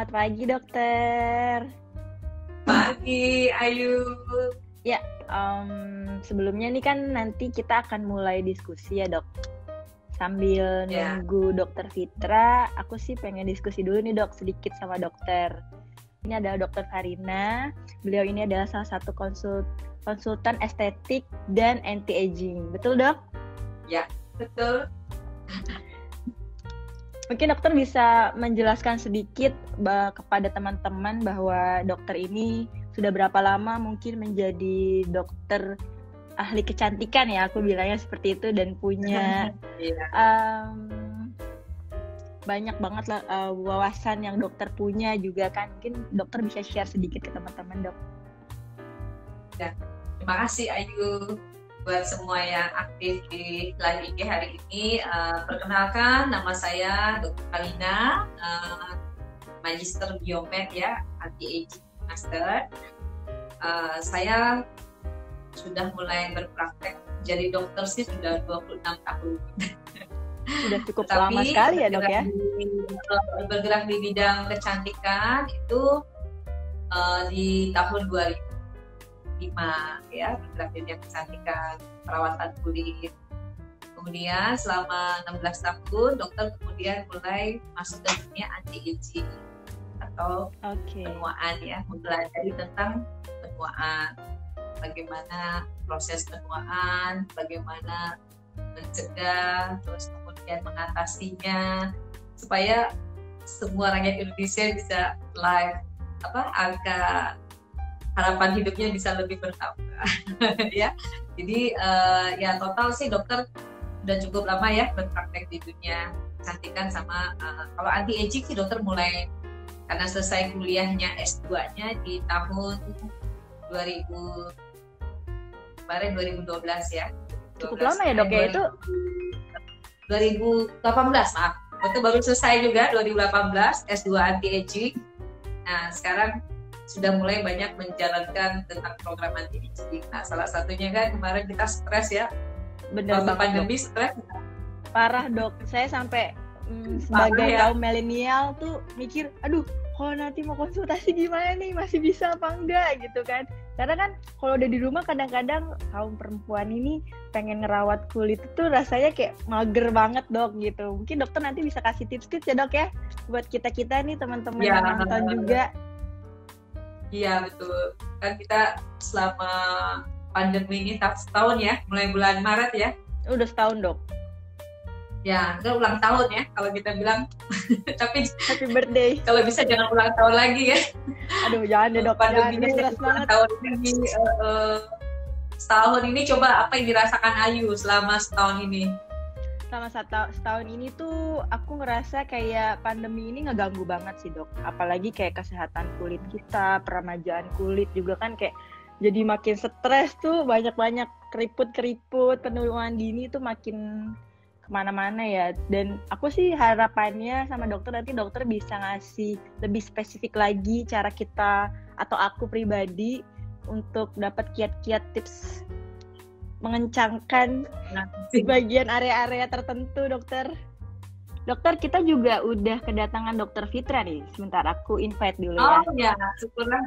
Selamat pagi, dokter. Pagi, Ayu. Ya, sebelumnya nih kan nanti kita akan mulai diskusi ya, dok. Sambil Ya, nunggu dokter Fitra, aku sih pengen diskusi dulu nih, dok, sedikit sama dokter. Ini adalah dokter Farina. Beliau ini adalah salah satu konsultan estetik dan anti-aging. Betul, dok? ya, betul. Mungkin dokter bisa menjelaskan sedikit kepada teman-teman bahwa dokter ini sudah berapa lama mungkin menjadi dokter ahli kecantikan ya, aku bilangnya seperti itu, dan punya Iya. banyak banget lah wawasan yang dokter punya juga kan. Mungkin dokter bisa share sedikit ke teman-teman, dok. Ya. Terima kasih, Ayu, buat semua yang aktif di live IG hari ini. Perkenalkan, nama saya Dr. Kalina, Magister Biomed ya, Anti-Aging Master. Saya sudah mulai berpraktek jadi dokter sih sudah 26 tahun. Sudah cukup Tapi lama sekali ya, dok ya. Bergerak di bidang kecantikan itu di tahun 2005 ya, bergerak di bidang kecantikan, perawatan kulit. Kemudian selama 16 tahun dokter kemudian mulai masuk ke dunia anti-aging atau penuaan ya, mempelajari tentang penuaan. Bagaimana proses penuaan, bagaimana mencegah, terus kemudian mengatasinya supaya semua rakyat Indonesia bisa live angka harapan hidupnya bisa lebih bertambah ya. Jadi ya total sih dokter udah cukup lama ya berpraktek di dunia kecantikan sama kalau anti aging sih dokter mulai karena selesai kuliahnya S2-nya di tahun 2012 ya. Cukup lama ya, dok ya itu? 2018 maaf. Itu baru selesai juga 2018 S2 anti-aging. Nah, sekarang sudah mulai banyak menjalankan tentang program anti-aging. Nah, salah satunya kan kemarin kita stres ya. Bener waktu banget, pandemi dok. Stres. Parah, dok. Saya sampai sebagai kaum milenial tuh mikir, aduh, kalau nanti mau konsultasi gimana nih, masih bisa apa enggak gitu kan. Karena kan kalau udah di rumah kadang-kadang kaum perempuan ini pengen ngerawat kulit itu rasanya kayak mager banget, dok, gitu. Mungkin dokter nanti bisa kasih tips-tips ya, dok ya, buat kita-kita nih teman-teman yang nonton juga. Iya, betul. Kan kita selama pandemi ini setahun ya, mulai bulan Maret ya. Udah setahun, dok. Ya, itu ulang tahun ya kalau kita bilang. Tapi happy birthday. Kalau bisa jangan ulang tahun lagi ya. Aduh, jangan deh, dok. Pandeminya stres banget. Tahun ini setahun ini coba apa yang dirasakan Ayu selama setahun ini? Selama setahun ini tuh aku ngerasa kayak pandemi ini ngeganggu banget sih, dok. Apalagi kayak kesehatan kulit kita, peramajaan kulit juga kan kayak jadi makin stres tuh, banyak-banyak keriput-keriput, penuaan dini tuh makin kemana-mana ya. Dan aku sih harapannya sama dokter nanti dokter bisa ngasih lebih spesifik lagi cara kita atau aku pribadi untuk dapat kiat-kiat tips mengencangkan bagian area-area tertentu, dokter. Dokter, kita juga udah kedatangan dokter Fitra nih. Sebentar aku invite dulu ya. Oh ya, syukurlah.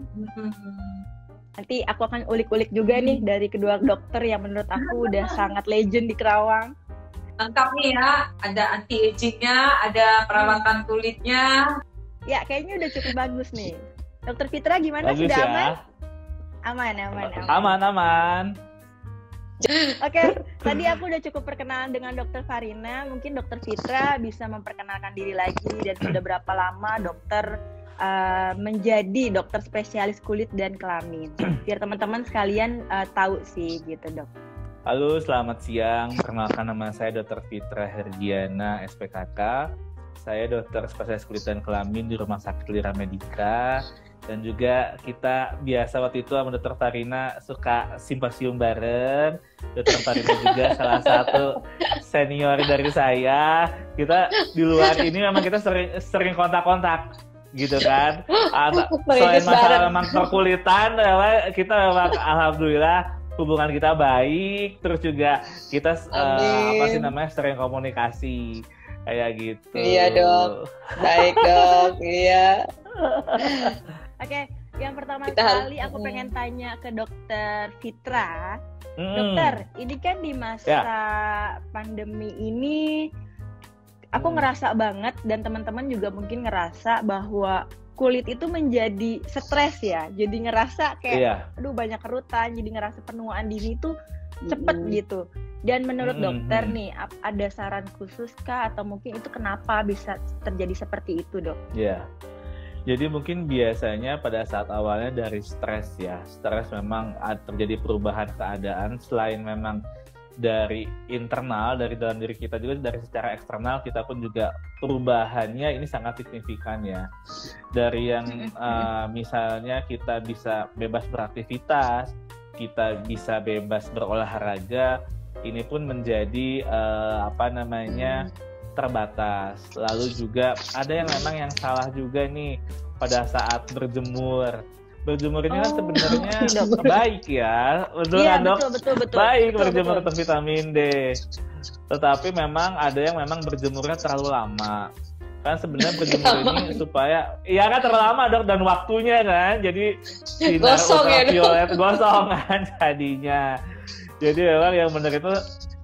Nanti aku akan ulik-ulik juga nih dari kedua dokter yang menurut aku udah sangat legend di Kerawang. Lengkap nih ya, ada anti-agingnya, ada perawatan kulitnya. Ya, kayaknya udah cukup bagus nih. Dokter Fitra gimana? Bagus sudah ya? Aman? Aman. Oke, tadi aku udah cukup perkenalan dengan dokter Farina. Mungkin dokter Fitra bisa memperkenalkan diri lagi dan sudah berapa lama dokter menjadi dokter spesialis kulit dan kelamin. Biar teman-teman sekalian tahu sih gitu, dok. Halo, selamat siang. Perkenalkan nama saya Dr. Fitra Herdiana, SPKK. Saya dokter spesialis kulit dan kelamin di Rumah Sakit Lira Medica. Dan juga kita biasa waktu itu sama Dr. Farina suka simposium bareng. Dr. Farina juga salah satu senior dari saya. Kita di luar ini memang kita sering kontak-kontak gitu kan. Selain masalah memang perkulitan, kita memang alhamdulillah hubungan kita baik, terus juga kita sering komunikasi. Kayak gitu. Iya dok, baik dok, iya. Oke, yang pertama Kita kali aku pengen tanya ke Dokter Fitra. Dokter, ini kan di masa pandemi ini, aku ngerasa banget dan teman-teman juga mungkin ngerasa bahwa kulit itu menjadi stres ya. Jadi ngerasa kayak, aduh banyak kerutan, jadi ngerasa penuaan dini tuh cepet gitu. Dan menurut dokter nih, ada saran khusus kah atau mungkin itu kenapa bisa terjadi seperti itu, Dok? Iya. Jadi mungkin biasanya pada saat awalnya dari stres ya. Stres memang terjadi perubahan keadaan selain memang dari internal, dari dalam diri kita juga, dari secara eksternal kita pun juga perubahannya ini sangat signifikan ya. Dari yang misalnya kita bisa bebas beraktivitas, kita bisa bebas berolahraga, ini pun menjadi terbatas. Lalu juga ada yang memang yang salah juga nih pada saat berjemur. Berjemur ini kan sebenarnya baik ya, betul kan dok? Betul. Baik berjemur untuk vitamin D. Tetapi memang ada yang memang berjemurnya terlalu lama. Kan sebenarnya berjemur ini supaya, iya kan terlalu lama dok, dan waktunya kan, jadi sinar ultraviolet gosong kan jadinya. Jadi memang yang benar itu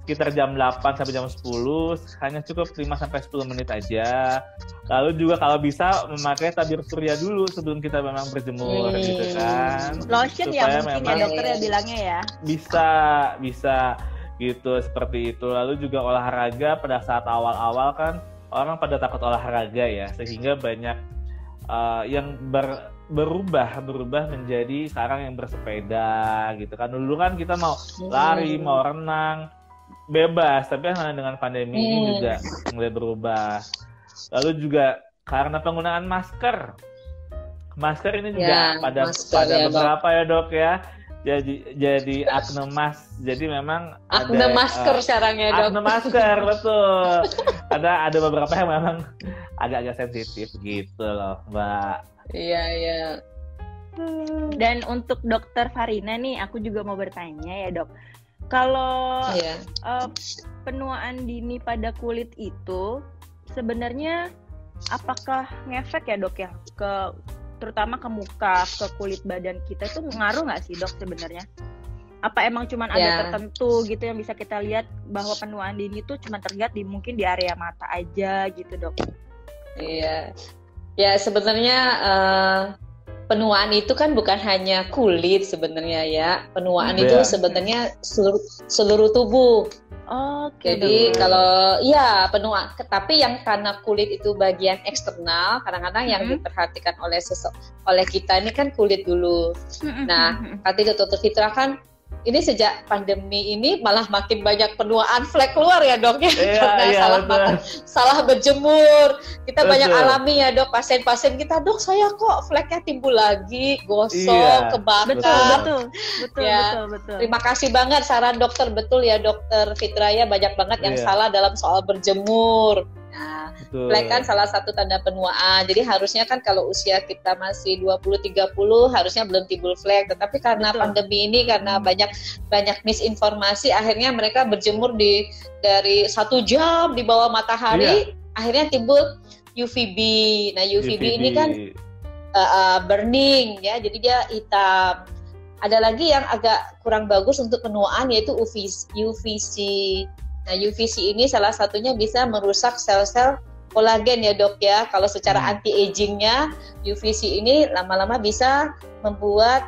sekitar jam 8 sampai jam 10, hanya cukup 5-10 menit aja. Lalu juga kalau bisa memakai tabir surya dulu sebelum kita memang berjemur gitu kan. Lotion supaya ya mungkin ya dokter ya bilangnya ya. Bisa gitu, seperti itu. Lalu juga olahraga pada saat awal-awal kan orang pada takut olahraga ya, sehingga banyak yang berubah menjadi sekarang yang bersepeda gitu kan. Dulu kan kita mau lari, mau renang, bebas, tapi dengan pandemi ini juga mulai berubah. Lalu juga karena penggunaan masker ini juga pada beberapa ya dok ya, jadi akne mas. Jadi memang akne masker sekarang ya dok. Akne masker betul. Ada beberapa yang memang agak-agak sensitif gitu loh mbak. Iya. Dan untuk dokter Farina nih, aku juga mau bertanya ya dok. Kalau penuaan dini pada kulit itu sebenarnya apakah ngefek ya dok ya, terutama ke muka, ke kulit badan kita itu ngaruh nggak sih dok sebenarnya? Apa emang cuma ada tertentu gitu yang bisa kita lihat bahwa penuaan dini itu cuma terlihat mungkin di area mata aja gitu dok? Iya, ya sebenarnya penuaan itu kan bukan hanya kulit sebenarnya ya. Penuaan itu sebenarnya seluruh tubuh. Jadi kalau penuaan, tapi yang karena kulit itu bagian eksternal, kadang-kadang yang diperhatikan oleh kita ini kan kulit dulu. Nah, tadi Dr. Fitra kan ini sejak pandemi ini malah makin banyak penuaan flek keluar ya dok ya, karena salah berjemur. Kita banyak alami ya dok, pasien-pasien kita, dok saya kok fleknya timbul lagi, gosong, kebakar. Betul. Terima kasih banget saran dokter, betul ya dokter Fitra ya, banyak banget yang salah dalam soal berjemur. Nah, flek kan salah satu tanda penuaan. Jadi harusnya kan kalau usia kita masih 20-30 harusnya belum timbul flek. Tetapi karena pandemi ini, karena banyak misinformasi, akhirnya mereka berjemur dari 1 jam di bawah matahari, akhirnya timbul UVB. Nah UVB ini kan burning ya, jadi dia hitam. Ada lagi yang agak kurang bagus untuk penuaan, yaitu UVC. Nah, UVC ini salah satunya bisa merusak sel-sel kolagen ya dok ya. Kalau secara anti-agingnya, UVC ini lama-lama bisa membuat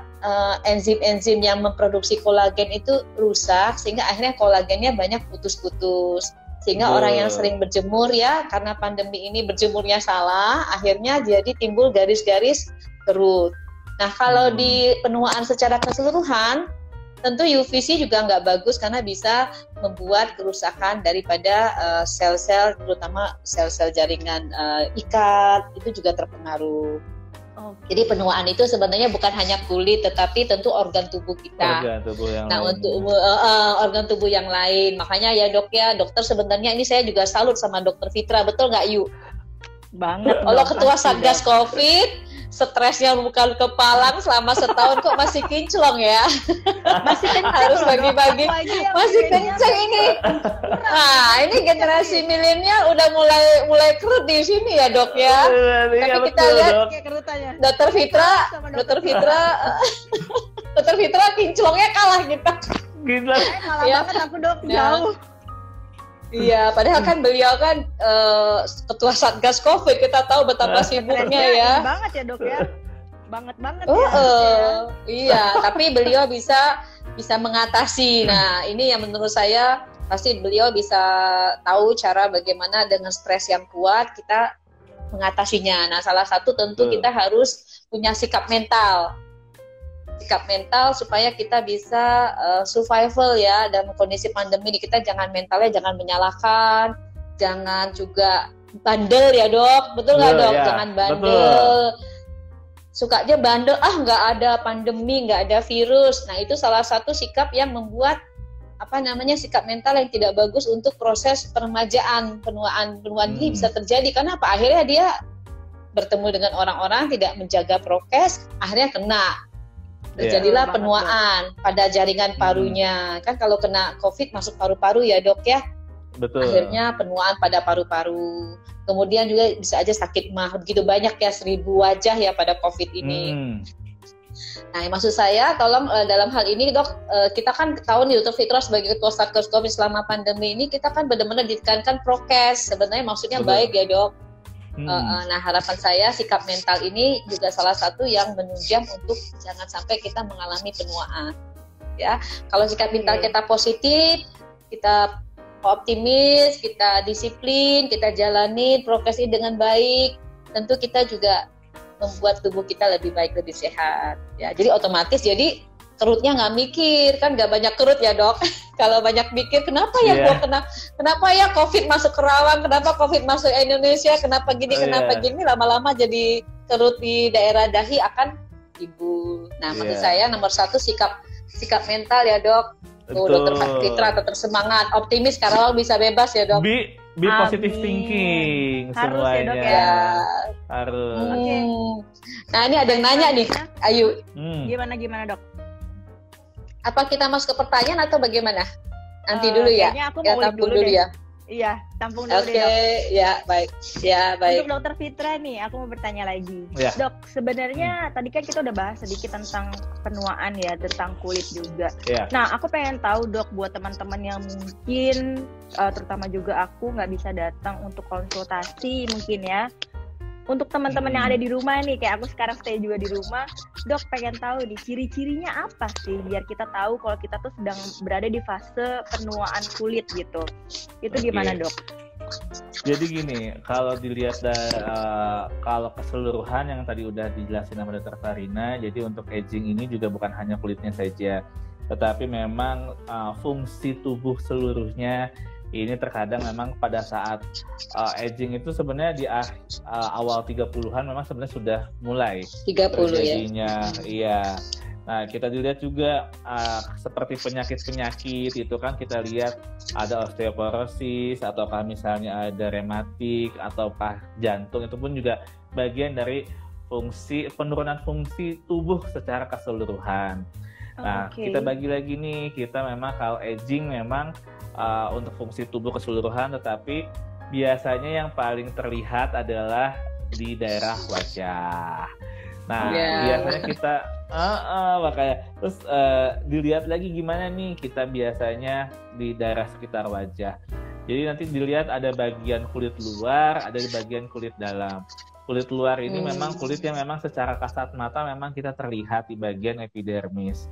enzim-enzim yang memproduksi kolagen itu rusak, sehingga akhirnya kolagennya banyak putus-putus. Sehingga orang yang sering berjemur ya, karena pandemi ini berjemurnya salah, akhirnya jadi timbul garis-garis kerut. Nah, kalau di penuaan secara keseluruhan, tentu UVC juga nggak bagus karena bisa membuat kerusakan daripada sel-sel, terutama sel-sel jaringan ikat, itu juga terpengaruh. Jadi penuaan itu sebenarnya bukan hanya kulit, tetapi tentu organ tubuh kita. Untuk organ tubuh yang lain, makanya ya dok ya, dokter sebenarnya ini saya juga salut sama dokter Fitra, betul nggak Yu? Banget. Allah ketua Satgas COVID. Stresnya bukan kepalang selama setahun kok masih kinclong ya. Masih kenceng harus bagi-bagi. Masih kenceng ini. Ini generasi milenial udah mulai kerut di sini ya, Dok ya. Tapi kita lihat Dokter Fitra kinclongnya kalah kita. Gila. Malah banget aku Dok, jauh. Iya, padahal kan beliau kan ketua Satgas Covid, kita tahu betapa sibuknya ya. Banget ya Dok ya. Banget iya, tapi beliau bisa mengatasi. Nah, ini yang menurut saya pasti beliau bisa tahu cara bagaimana dengan stres yang kuat kita mengatasinya. Nah, salah satu tentu kita harus punya sikap mental supaya kita bisa survival ya dalam kondisi pandemi ini. Kita mentalnya jangan menyalahkan, jangan juga bandel ya Dok, betul nggak Dok? Jangan bandel. Betul. Sukanya bandel, nggak ada pandemi, nggak ada virus. Nah, itu salah satu sikap yang membuat sikap mental yang tidak bagus untuk proses peremajaan, penuaan ini bisa terjadi. Karena apa? Akhirnya dia bertemu dengan orang-orang, tidak menjaga prokes, akhirnya kena. Terjadilah penuaan pada jaringan parunya. Kan kalau kena COVID masuk paru-paru ya Dok ya. Betul. Akhirnya penuaan pada paru-paru. Kemudian juga bisa aja sakit mah. Begitu banyak ya, 1000 wajah ya pada COVID ini. Nah, maksud saya tolong dalam hal ini Dok, kita kan tahu nih Dr. Fitra sebagai ketua Satgas Covid selama pandemi ini, kita kan benar-benar ditekankan prokes. Sebenarnya maksudnya baik ya Dok. Nah, harapan saya sikap mental ini juga salah satu yang menunjang untuk jangan sampai kita mengalami penuaan. Ya, kalau sikap mental kita positif, kita optimis, kita disiplin, kita jalani prokes ini dengan baik, tentu kita juga membuat tubuh kita lebih baik, lebih sehat. Ya, jadi otomatis kerutnya nggak mikir, kan nggak banyak kerut ya Dok. Kalau banyak mikir, kenapa ya gua kenapa ya COVID masuk Kerawang, kenapa COVID masuk Indonesia, kenapa gini, lama-lama jadi kerut di daerah dahi akan timbul. Nah, maksud saya nomor 1 sikap mental ya Dok. Dokter Fitra tetap semangat, optimis, Karawang bisa bebas ya Dok. Be positive thinking semuanya. Harus ya Dok ya. Harus. Nah, ini ada yang nanya nih, Ayu. Gimana Dok? Apa kita masuk ke pertanyaan atau bagaimana? Nanti dulu ya. Kayaknya aku mau tampung dulu ya. Iya, tampung dulu deh Dok. Oke, ya baik. Untuk Dokter Fitra nih, aku mau bertanya lagi. Dok, sebenarnya tadi kan kita udah bahas sedikit tentang penuaan ya, tentang kulit juga. Nah, aku pengen tahu Dok, buat teman-teman yang mungkin, terutama juga aku nggak bisa datang untuk konsultasi mungkin ya. Untuk teman-teman yang ada di rumah nih, kayak aku sekarang stay juga di rumah, Dok pengen tahu nih ciri-cirinya apa sih biar kita tahu kalau kita tuh sedang berada di fase penuaan kulit gitu. Itu gimana Dok? Jadi gini, kalau dilihat kalau keseluruhan yang tadi udah dijelasin sama Dr. Farina, jadi untuk aging ini juga bukan hanya kulitnya saja, tetapi memang fungsi tubuh seluruhnya. Ini terkadang memang pada saat aging itu sebenarnya di awal 30-an memang sebenarnya sudah mulai 30 terjadinya, iya. Nah, kita dilihat juga seperti penyakit-penyakit itu kan kita lihat ada osteoporosis ataukah misalnya ada rematik ataukah jantung, itu pun juga bagian dari penurunan fungsi tubuh secara keseluruhan. Nah, kita bagi lagi nih, kita memang kalau aging memang untuk fungsi tubuh keseluruhan, tetapi biasanya yang paling terlihat adalah di daerah wajah. Nah, biasanya kita makanya terus dilihat lagi gimana nih kita biasanya di daerah sekitar wajah. Jadi nanti dilihat ada bagian kulit luar, ada di bagian kulit dalam. Kulit luar ini memang kulit yang memang secara kasat mata memang kita terlihat di bagian epidermis.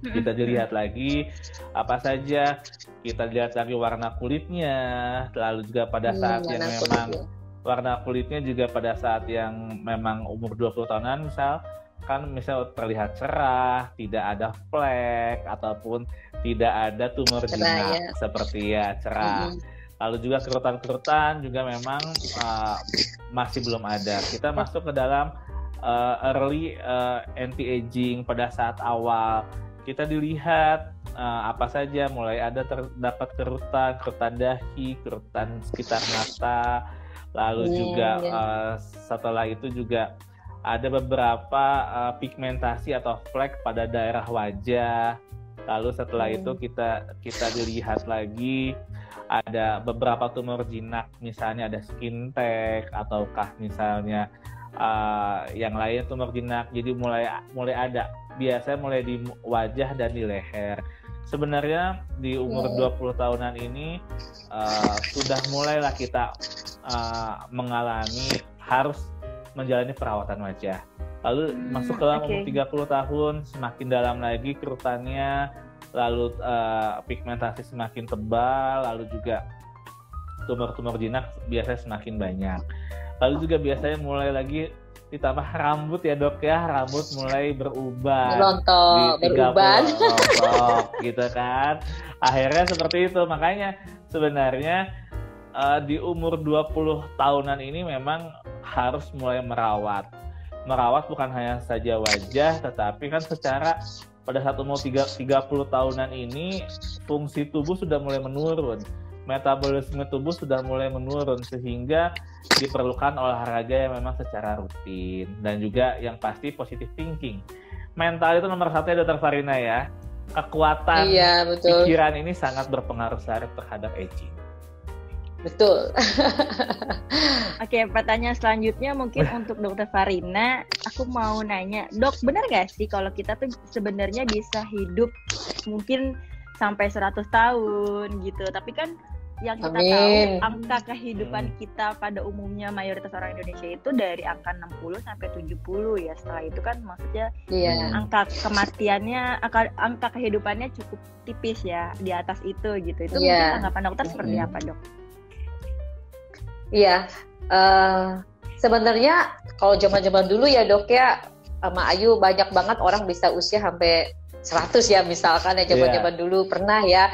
Kita dilihat lagi apa saja, kita lihat lagi warna kulitnya, lalu juga pada saat yang memang warna kulitnya juga pada saat yang memang umur 20 tahunan misal terlihat cerah, tidak ada flek ataupun tidak ada tumor jinak seperti cerah. Lalu juga kerutan-kerutan juga memang masih belum ada. Kita masuk ke dalam early anti-aging pada saat awal. Kita dilihat apa saja, mulai ada terdapat kerutan dahi, kerutan sekitar mata, lalu juga setelah itu juga ada beberapa pigmentasi atau flek pada daerah wajah. Lalu setelah itu kita dilihat lagi ada beberapa tumor jinak, misalnya ada skin tag ataukah misalnya yang lain tumor jinak. Jadi mulai ada, biasanya mulai di wajah dan di leher. Sebenarnya di umur 20 tahunan ini sudah mulailah kita mengalami harus menjalani perawatan wajah. Lalu masuk ke dalam umur 30 tahun, semakin dalam lagi kerutannya, lalu pigmentasi semakin tebal, lalu juga tumor-tumor jinak biasanya semakin banyak. Lalu juga biasanya mulai lagi ditambah rambut ya dok ya, rambut mulai berubah, beruban gitu kan. Akhirnya seperti itu, makanya sebenarnya di umur 20 tahunan ini memang harus mulai merawat bukan hanya saja wajah, tetapi kan secara pada saat umur 30 tahunan ini fungsi tubuh sudah mulai menurun, metabolisme tubuh sudah mulai menurun, sehingga diperlukan olahraga yang memang secara rutin, dan juga yang pasti positive thinking. Mental itu nomor 1 ya Dr. Farina ya. Kekuatan pikiran ini sangat berpengaruh terhadap aging. Betul. Oke, pertanyaan selanjutnya mungkin untuk Dr. Farina. Aku mau nanya, dok, benar nggak sih kalau kita tuh sebenarnya bisa hidup mungkin sampai 100 tahun gitu? Tapi kan yang kita tahu angka kehidupan kita pada umumnya mayoritas orang Indonesia itu dari angka 60 sampai 70 ya. Setelah itu kan maksudnya angka kematiannya, angka kehidupannya cukup tipis ya di atas itu gitu. Itu mungkin tanggapan dokter seperti apa, dok? Iya, sebenarnya kalau zaman-zaman dulu ya dok ya, sama Ayu banyak banget orang bisa usia sampai 100 ya misalkan ya, zaman-zaman dulu pernah ya.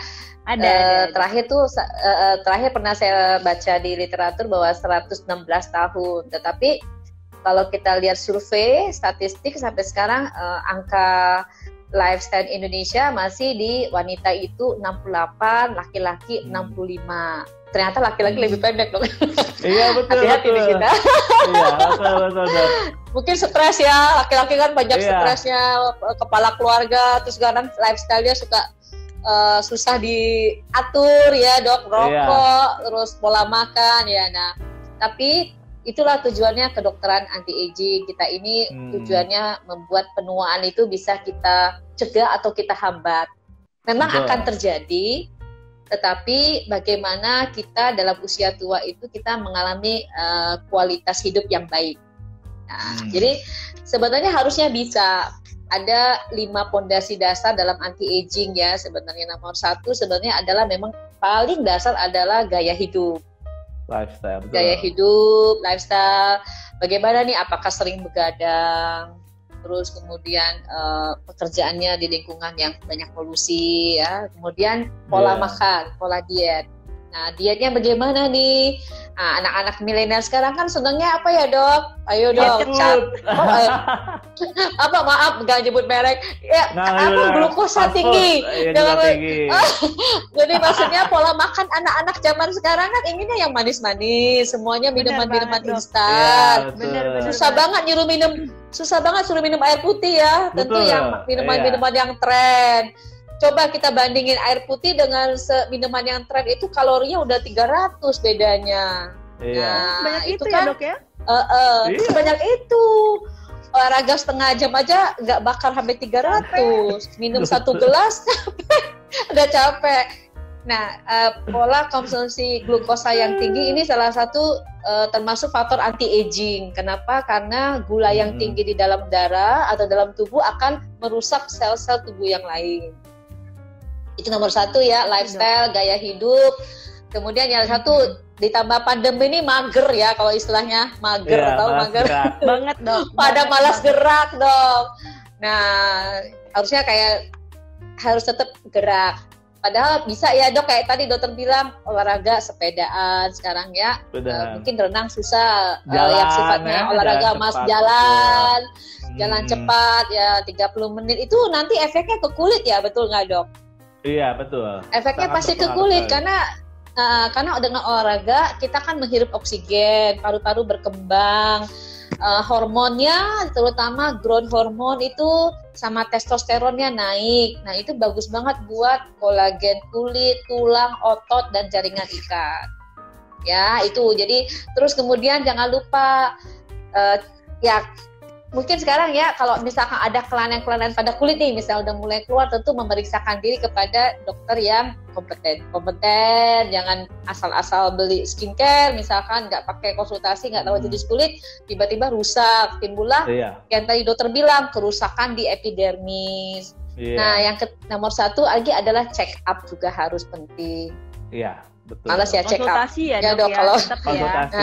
Ada. Terakhir pernah saya baca di literatur bahwa 116 tahun. Tetapi kalau kita lihat survei statistik sampai sekarang angka lifespan Indonesia masih di wanita itu 68, laki-laki 65. Ternyata laki-laki lebih pendek dong. Iya betul. Hati-hati di kita. Iya betul. Mungkin stres ya, laki-laki kan banyak stresnya, kepala keluarga, terus kadang lifestyle-nya suka susah diatur ya dok, rokok, terus pola makan ya. Nah, tapi itulah tujuannya kedokteran anti-aging kita ini. Tujuannya membuat penuaan itu bisa kita cegah atau kita hambat. Memang akan terjadi, tetapi bagaimana kita dalam usia tua itu kita mengalami kualitas hidup yang baik. Nah, jadi sebenarnya harusnya bisa. Ada 5 pondasi dasar dalam anti-aging ya. Sebenarnya nomor 1 sebenarnya adalah memang paling dasar adalah gaya hidup. Lifestyle. Betul. Gaya hidup, lifestyle. Bagaimana nih? Apakah sering begadang? Terus kemudian pekerjaannya di lingkungan yang banyak polusi ya. Kemudian pola makan, pola diet. Nah, dietnya bagaimana nih? Nah, anak-anak milenial sekarang kan senangnya apa ya dok? Ayo dok, maaf nggak nyebut merek. Ya, glukosa tinggi. Jadi maksudnya pola makan anak-anak zaman sekarang kan inginnya yang manis-manis, semuanya minuman-minuman instan. Susah banget suruh minum air putih ya. Tentu yang minuman-minuman yang tren. Coba kita bandingin air putih dengan minuman yang tren itu kalorinya udah 300 bedanya. Nah, banyak itu kan, ya dok ya? Sebanyak itu. Olahraga setengah jam aja nggak bakar sampai 300. Minum 1 gelas udah capek. Nah, pola konsumsi glukosa yang tinggi ini salah satu termasuk faktor anti-aging. Kenapa? Karena gula yang tinggi di dalam darah atau dalam tubuh akan merusak sel-sel tubuh yang lain. Itu nomor 1 ya, lifestyle, gaya hidup. Kemudian yang satu, ditambah pandemi ini mager ya, kalau istilahnya mager, tahu mager? Banget dong. Pada malas gerak dong. Nah, harusnya harus tetap gerak. Padahal bisa ya dok, kayak tadi dokter bilang olahraga sepedaan sekarang ya. Mungkin renang susah, yang sifatnya olahraga jalan cepat ya 30 menit itu nanti efeknya ke kulit ya, betul nggak dok? Iya betul. Efeknya pasti ke kulit karena dengan olahraga kita kan menghirup oksigen, paru-paru berkembang, hormonnya, terutama growth hormone itu sama testosteronnya naik. Nah itu bagus banget buat kolagen kulit, tulang, otot, dan jaringan ikat. Ya itu. Jadi terus kemudian jangan lupa ya mungkin sekarang ya kalau misalkan ada kelainan-kelainan pada kulit nih, misal udah mulai keluar, tentu memeriksakan diri kepada dokter yang kompeten. Jangan asal-asal beli skincare, misalkan nggak pakai konsultasi, nggak tahu jenis kulit, tiba-tiba rusak, timbullah yang tadi dokter bilang kerusakan di epidermis. Nah yang nomor satu lagi adalah check up juga harus penting. Betul. Malas ya check up. Konsultasi ya dok ya. Kalau konsultasi,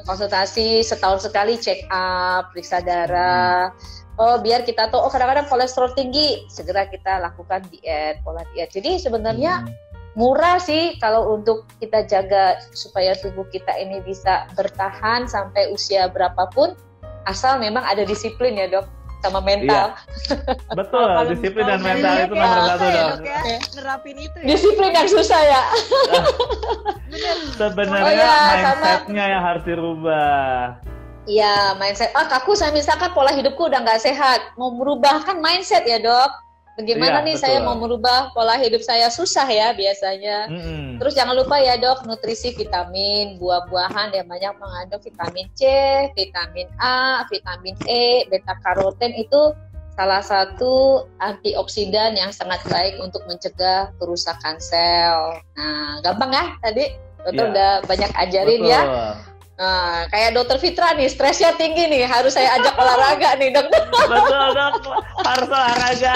konsultasi setahun sekali check up, periksa darah. Biar kita tahu kadang-kadang kolesterol tinggi, segera kita lakukan pola diet. Jadi sebenarnya murah sih kalau untuk kita jaga supaya tubuh kita ini bisa bertahan sampai usia berapapun, asal memang ada disiplin ya dok. Sama mental. Betul, disiplin dan mental itu nomor satu dong. Nerapin itu ya. Disiplin yang susah ya. Sebenarnya mindsetnya yang harus dirubah. Iya, mindset. Saya misalkan pola hidupku udah nggak sehat. Mau merubah kan mindset ya dok. Bagaimana nih betul. saya mau merubah pola hidup saya, susah ya biasanya. Terus jangan lupa ya dok, nutrisi vitamin, buah-buahan yang banyak mengandung vitamin C, vitamin A, vitamin E, beta karoten itu salah satu antioksidan yang sangat baik untuk mencegah kerusakan sel. Nah, gampang ya tadi dokter udah banyak ajarin ya. Nah, kayak dokter Fitra nih, stresnya tinggi nih, harus saya ajak olahraga nih dok. Betul dok, harus olahraga.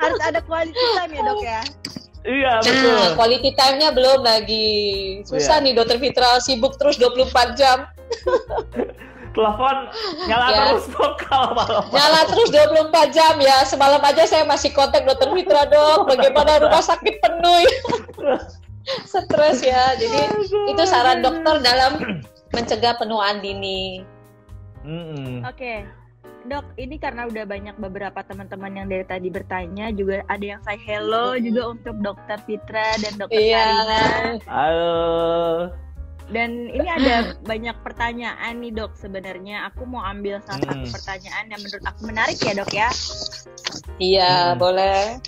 Harus ada quality time ya dok ya. Iya betul. Nah, quality time-nya belum lagi. Susah nih dokter Fitra, sibuk terus 24 jam. Telepon nyala terus dok kalau malam. Nyala terus 24 jam ya. Semalam aja saya masih kontak dokter Fitra dok. Bagaimana rumah sakit penuh. Stres ya. Jadi itu saran dokter dalam mencegah penuaan dini. Oke. Dok, ini karena udah banyak beberapa teman-teman yang dari tadi bertanya, juga ada yang say hello juga untuk dokter Fitra dan dokter Karina. Halo. Dan ini ada banyak pertanyaan nih dok. Sebenarnya aku mau ambil salah satu pertanyaan yang menurut aku menarik ya dok ya. Iya boleh.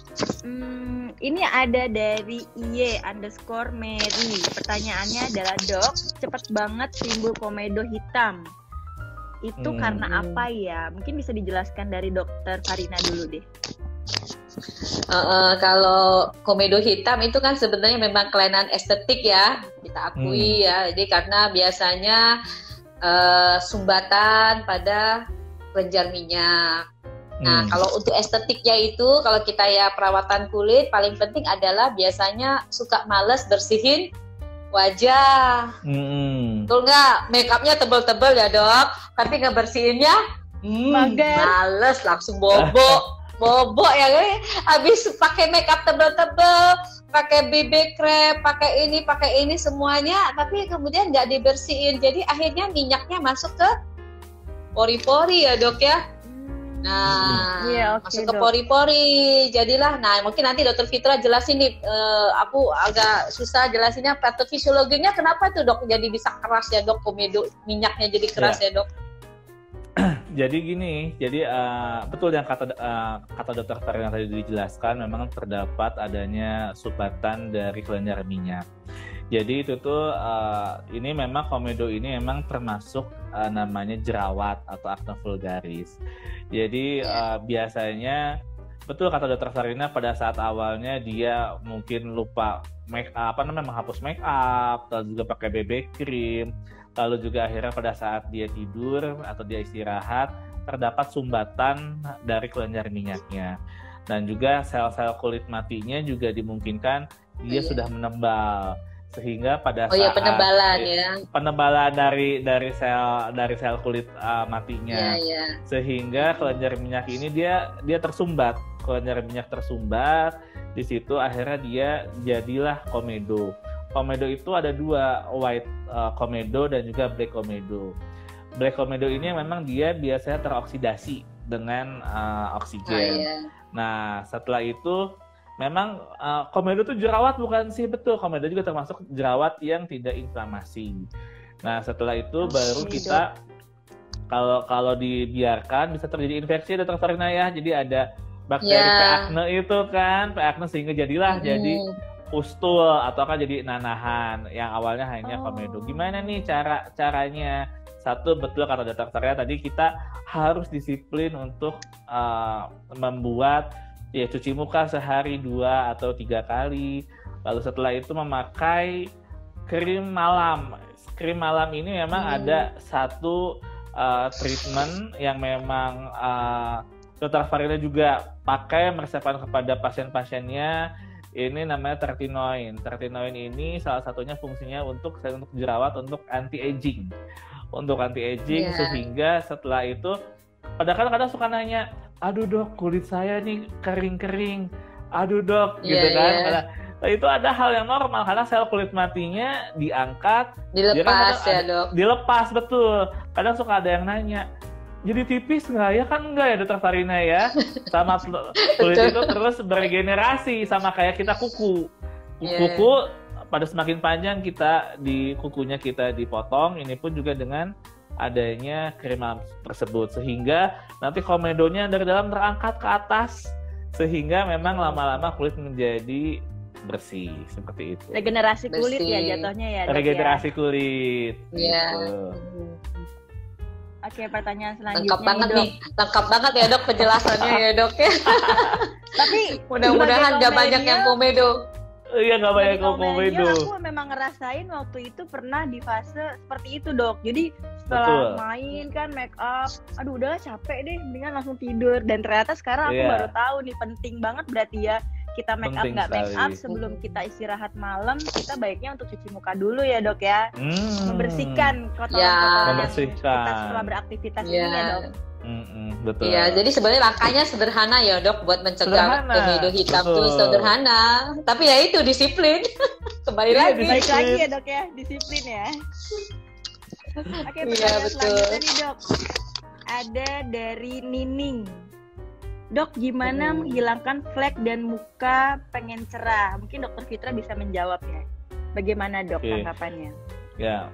Ini ada dari IY_Mary. Pertanyaannya adalah dok, cepet banget timbul komedo hitam. Itu karena apa ya? Mungkin bisa dijelaskan dari dokter Karina dulu deh. Kalau komedo hitam itu kan sebenarnya memang kelainan estetik ya, kita akui ya. Jadi karena biasanya sumbatan pada kelenjar minyak. Nah, kalau untuk estetiknya itu, kalau kita ya perawatan kulit, paling penting adalah biasanya suka males bersihin wajah. Betul nggak? Makeupnya tebel-tebel ya dok, tapi nggak bersihinnya males, langsung bobok ya kan? Habis pakai makeup tebel-tebel, pakai BB cream, pakai ini semuanya, tapi kemudian nggak dibersihin, jadi akhirnya minyaknya masuk ke pori-pori ya dok ya. Nah, masuk ke pori-pori, jadilah. Nah, mungkin nanti dokter Fitra jelasin nih. Aku agak susah jelasinnya. Patofisiologinya kenapa tuh dok jadi bisa keras ya dok, komedo minyaknya jadi keras ya dok? Jadi gini, betul yang kata dokter Karina tadi dijelaskan, memang terdapat adanya sumbatan dari kelenjar minyak. Jadi itu tuh ini memang komedo ini memang termasuk namanya jerawat atau akne vulgaris. Jadi biasanya betul kata dokter Karina, pada saat awalnya dia mungkin lupa menghapus make up, lalu juga pakai BB cream, lalu juga akhirnya pada saat dia tidur atau dia istirahat terdapat sumbatan dari kelenjar minyaknya, dan juga sel-sel kulit matinya juga dimungkinkan dia sudah menebal, sehingga pada saat penebalan dari sel kulit matinya, sehingga kelenjar minyak ini dia tersumbat, kelenjar minyak tersumbat, di situ akhirnya dia jadilah komedo. Komedo itu ada dua, white komedo dan juga black komedo. Black komedo ini memang dia biasanya teroksidasi dengan oksigen. Nah setelah itu memang komedo itu jerawat bukan sih? Betul, komedo juga termasuk jerawat yang tidak inflamasi. Nah setelah itu baru kita kalau dibiarkan bisa terjadi infeksi Dr. Farina ya. Jadi ada bakteri P. acne itu kan, P. acne sehingga jadilah jadi pustul atau kan jadi nanahan yang awalnya hanya komedo. Gimana nih caranya? Satu, betul kata Dr. Farina tadi, kita harus disiplin untuk membuat ya cuci muka sehari 2 atau 3 kali. Lalu setelah itu memakai krim malam. Krim malam ini memang ada satu treatment yang memang Dr. Farina juga pakai meresepkan kepada pasien-pasiennya. Ini namanya tretinoin. Tretinoin ini salah satunya fungsinya untuk jerawat, untuk anti-aging. Untuk anti-aging sehingga setelah itu, kadang-kadang suka nanya, aduh dok kulit saya nih kering-kering, aduh dok gitu kan. Nah, itu ada hal yang normal karena sel kulit matinya diangkat, dilepas dok. Dilepas betul. Kadang suka ada yang nanya, jadi tipis nggak ya? Kan enggak ya Dr. Farina ya. Sama kulit itu terus beregenerasi sama kayak kita kuku. Kuku pada semakin panjang kukunya kita dipotong. Ini pun juga dengan adanya krim tersebut sehingga nanti komedonya dari dalam terangkat ke atas sehingga memang lama-lama kulit menjadi bersih seperti itu. Regenerasi kulit ya jatuhnya ya. Regenerasi kulit. Iya. Gitu. Oke, pertanyaan selanjutnya. Lengkap banget ya dok penjelasannya ya dok ya. Tapi mudah-mudahan gak banyak yang komedo. Iya nggak banyak yang komedo. Aku memang ngerasain waktu itu pernah di fase seperti itu dok. Jadi setelah main kan make up, aduh udah capek deh, mendingan langsung tidur. Dan ternyata sekarang aku baru tahu nih penting banget berarti ya kita make up nggak make up sebelum kita istirahat malam, kita baiknya untuk cuci muka dulu ya dok ya. Membersihkan kotoran-kotoran kita setelah beraktivitas ini ya dok. Betul. Iya, jadi sebenarnya langkahnya sederhana ya dok buat mencegah komedo hitam tuh sederhana. Tapi ya itu disiplin. Kembali lagi. Baik lagi ya dok ya, disiplin ya. Oke, pertanyaan selanjutnya nih dok. Ada dari Nining. Dok, gimana menghilangkan flek dan muka pengen cerah? Mungkin Dr. Fitra bisa menjawabnya. Bagaimana dok tanggapannya? Ya,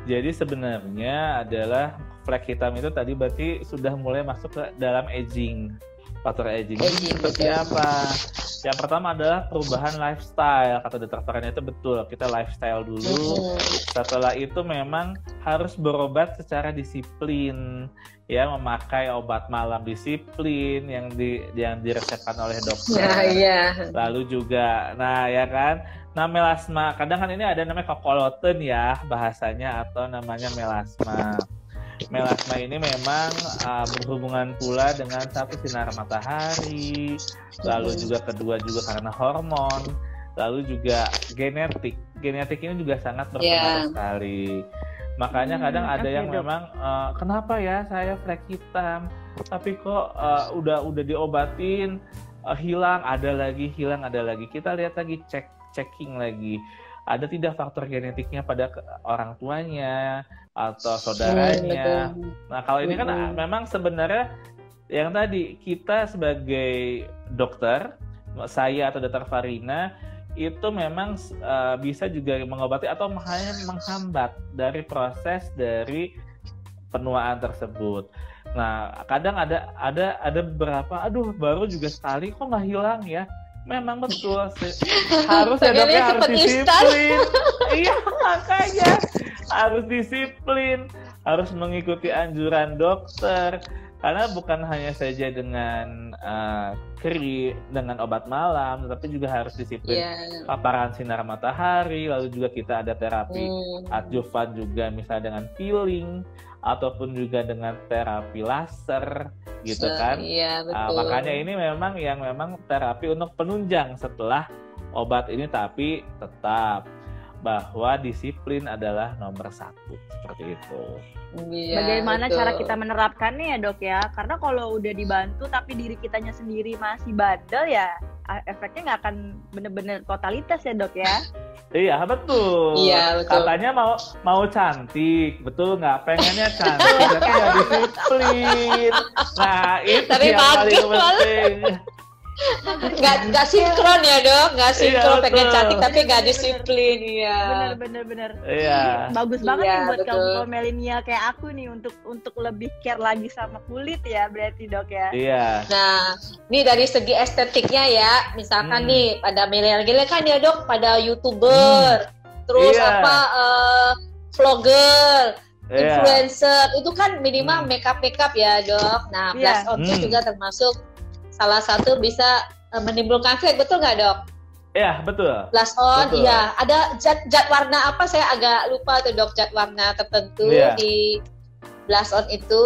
jadi sebenarnya adalah flek hitam itu tadi berarti sudah mulai masuk ke dalam aging. Faktor aging seperti apa? Yang pertama adalah perubahan lifestyle. Kata Dr. Farina itu betul, kita lifestyle dulu. Setelah itu memang harus berobat secara disiplin. Ya, memakai obat malam disiplin yang diresepkan oleh dokter. Lalu juga, melasma. Kadang kan ini ada namanya kokoloten ya bahasanya atau namanya melasma. Melasma ini memang berhubungan pula dengan satu sinar matahari, lalu juga kedua juga karena hormon, lalu juga genetik. Genetik ini juga sangat berpengaruh sekali. Makanya kadang ada yang memang kenapa ya saya flek hitam, tapi kok udah diobatin hilang, ada lagi. Kita lihat lagi, checking lagi. Ada tidak faktor genetiknya pada orang tuanya atau saudaranya. Nah kalau ini kan memang sebenarnya yang tadi kita sebagai dokter, saya atau Dr. Farina itu memang bisa juga mengobati atau hanya menghambat dari proses dari penuaan tersebut. Nah kadang ada beberapa, baru juga sekali kok nggak hilang ya. Memang betul sih. Harus ya dokter harus disiplin. Iya makanya harus disiplin, harus mengikuti anjuran dokter. Karena bukan hanya saja dengan dengan obat malam, tetapi juga harus disiplin paparan sinar matahari. Lalu juga kita ada terapi adjuvan juga, misalnya dengan peeling ataupun juga dengan terapi laser, gitu kan? Iya betul. Makanya ini memang terapi untuk penunjang setelah obat ini, tapi tetap bahwa disiplin adalah nomor 1 seperti itu. Iya, bagaimana cara kita menerapkannya ya dok ya? Karena kalau udah dibantu tapi diri kitanya sendiri masih bandel ya, efeknya nggak akan bener-bener totalitas ya dok ya? Iya betul. Iya betul. Katanya mau cantik, betul nggak? Pengennya cantik, tapi nggak disiplin. Nah itu tapi yang paling penting. Nggak sinkron ya dok, nggak sinkron, pengen cantik tapi nggak disiplin. Iya. Bener. Iya. Bagus banget Iya, nih buat betul. kaum milenial kayak aku nih untuk lebih care lagi sama kulit ya berarti dok ya. Iya. Nah, ini dari segi estetiknya ya, misalkan nih pada milenial kan ya dok, pada YouTuber, terus Iya. vlogger, Iya. influencer, itu kan minimal makeup ya dok. Nah, blush on itu juga termasuk salah satu bisa menimbulkan flek, betul nggak dok? Iya, betul. Blush on, Betul. iya. Ada zat warna apa? Saya agak lupa tuh dok, zat warna tertentu Iya. di blush on itu.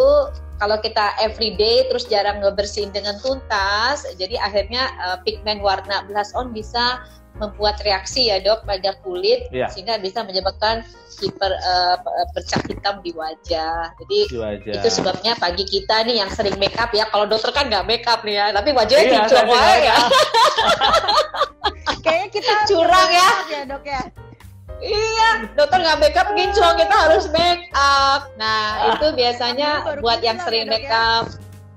Kalau kita everyday terus jarang ngebersihin dengan tuntas, jadi akhirnya pigmen warna blush on bisa membuat reaksi ya dok pada kulit, Iya. sehingga bisa menyebabkan bercak hitam di wajah. Jadi Di wajah. itu sebabnya pagi kita nih yang sering make up ya. Kalau dokter kan nggak make up nih ya, tapi wajahnya Iya, kinclong tapi wae ya. Kayaknya kita Curang ya. dok ya. Iya, dokter nggak make up kinclong, kita harus make up. Nah, itu biasanya Baru buat yang kinclong sering ya, Dok, make ya? up.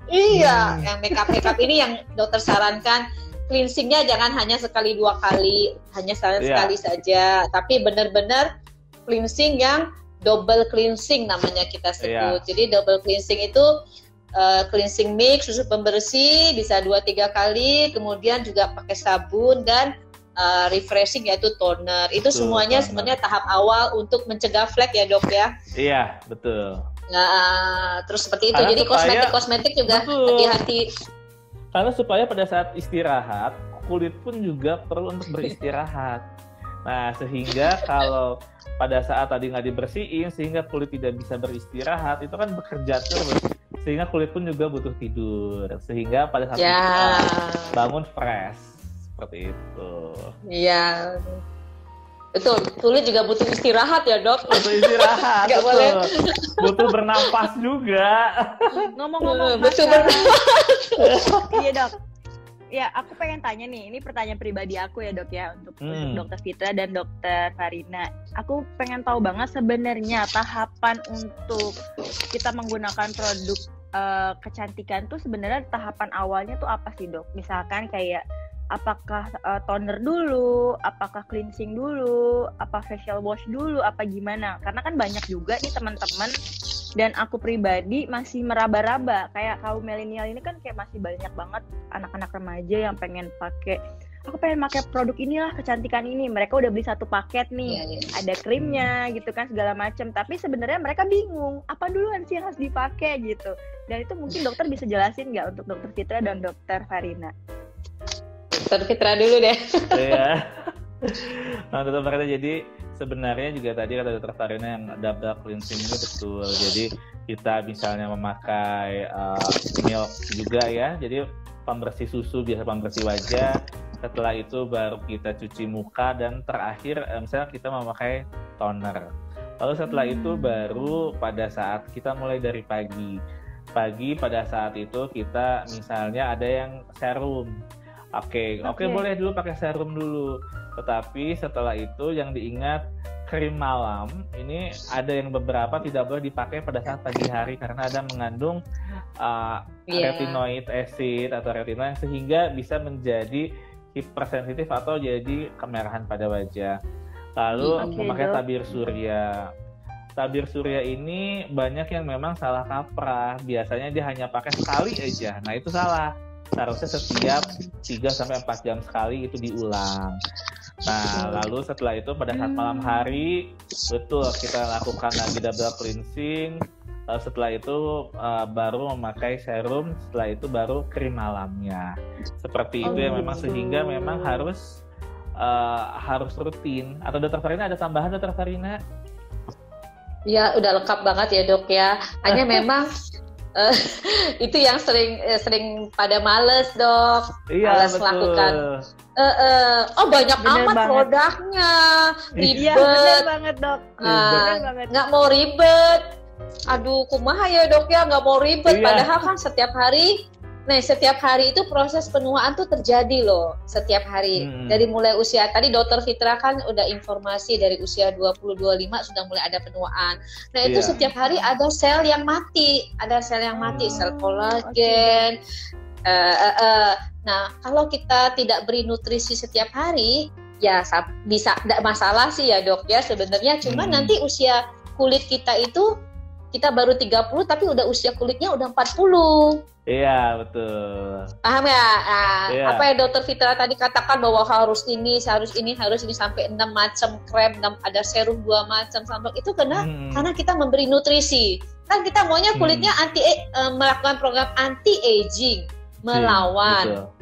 Iya, yang make up ini yang dokter sarankan cleansingnya jangan hanya sekali 2 kali, hanya sekali saja, tapi benar-benar cleansing yang double cleansing namanya kita sebut. Jadi double cleansing itu cleansing mix, susu pembersih bisa 2-3 kali, kemudian juga pakai sabun dan refreshing yaitu toner. Itu semuanya sebenarnya tahap awal untuk mencegah flek ya dok ya. Iya, betul. Nah, terus seperti itu. Karena Jadi supaya- kosmetik juga Betul. hati-hati. Karena supaya pada saat istirahat, kulit pun juga perlu untuk beristirahat. Nah, sehingga kalau pada saat tadi nggak dibersihin, sehingga kulit tidak bisa beristirahat, itu kan bekerja terus. Sehingga kulit pun juga butuh tidur. Sehingga pada saat istirahat, bangun fresh. Seperti itu. Iya. Betul, kulit juga butuh istirahat ya dok. Butuh istirahat, Nggak betul. boleh. Butuh bernafas juga. Ngomong-ngomong Betul, iya dok. Ya, aku pengen tanya nih, ini pertanyaan pribadi aku ya dok ya, untuk dokter Fitra dan dokter Farina. Aku pengen tahu banget sebenarnya tahapan untuk kita menggunakan produk kecantikan tuh sebenarnya tahapan awalnya tuh apa sih dok? Misalkan kayak apakah toner dulu, apakah cleansing dulu, apa facial wash dulu, apa gimana? Karena kan banyak juga nih teman-teman, dan aku pribadi masih meraba-raba, kayak kaum milenial ini kan kayak masih banyak banget anak-anak remaja yang pengen pakai, aku pengen pakai produk inilah kecantikan ini. Mereka udah beli satu paket nih, ada krimnya gitu kan segala macam, tapi sebenarnya mereka bingung apa duluan sih yang harus dipakai gitu. Dan itu mungkin dokter bisa jelasin nggak untuk dokter Fitra dan dokter Farina? Dokter Fitra dulu deh. Iya. Nah, dokter Farina, jadi sebenarnya juga tadi kata dokter Farina yang double cleansing ini betul. Jadi kita misalnya memakai milk juga ya. Jadi pembersih susu, biasa pembersih wajah. Setelah itu baru kita cuci muka, dan terakhir misalnya kita memakai toner. Lalu setelah itu baru pada saat kita mulai dari pagi pada saat itu kita misalnya ada yang serum. Oke, boleh dulu pakai serum dulu. Tetapi setelah itu yang diingat, krim malam ini ada yang beberapa tidak boleh dipakai pada saat pagi hari karena ada mengandung retinoid acid atau retinol yang sehingga bisa menjadi hipersensitif atau jadi kemerahan pada wajah. Lalu memakai tabir surya. Tabir surya ini banyak yang memang salah kaprah. Biasanya dia hanya pakai sekali aja. Nah, itu salah. Seharusnya setiap 3-4 jam sekali itu diulang. Nah, lalu setelah itu pada saat malam hari, betul kita lakukan lagi double cleansing. Lalu setelah itu baru memakai serum, setelah itu baru krim malamnya. Seperti itu yang memang sehingga memang harus rutin. Atau dokter Farina ada tambahan, dokter Farina? Ya, udah lengkap banget ya dok ya. Hanya memang itu yang sering pada males dok. Iya, males betul. Melakukan. Banyak bener amat banget produknya, ribet. Iya, bener banget dok. Nggak mau ribet. Aduh, kumaha ya dok ya, nggak mau ribet. Iya. Padahal kan setiap hari itu proses penuaan tuh terjadi loh setiap hari. Dari mulai usia, tadi dokter Fitra kan udah informasi dari usia 20-25 sudah mulai ada penuaan. Nah itu setiap hari ada sel yang mati, sel kolagen, Nah, kalau kita tidak beri nutrisi setiap hari, ya bisa tidak masalah sih ya dok ya sebenarnya. Cuma nanti usia kulit kita itu kita baru 30 tapi udah usia kulitnya udah 40. Iya, betul. Paham ya? Nah, apa yang Dokter Fitra tadi katakan bahwa harus ini sampai 6 macam krem, ada serum 2 macam sampai itu karena kita memberi nutrisi. Kan kita maunya kulitnya melakukan program anti aging, melawan. Betul.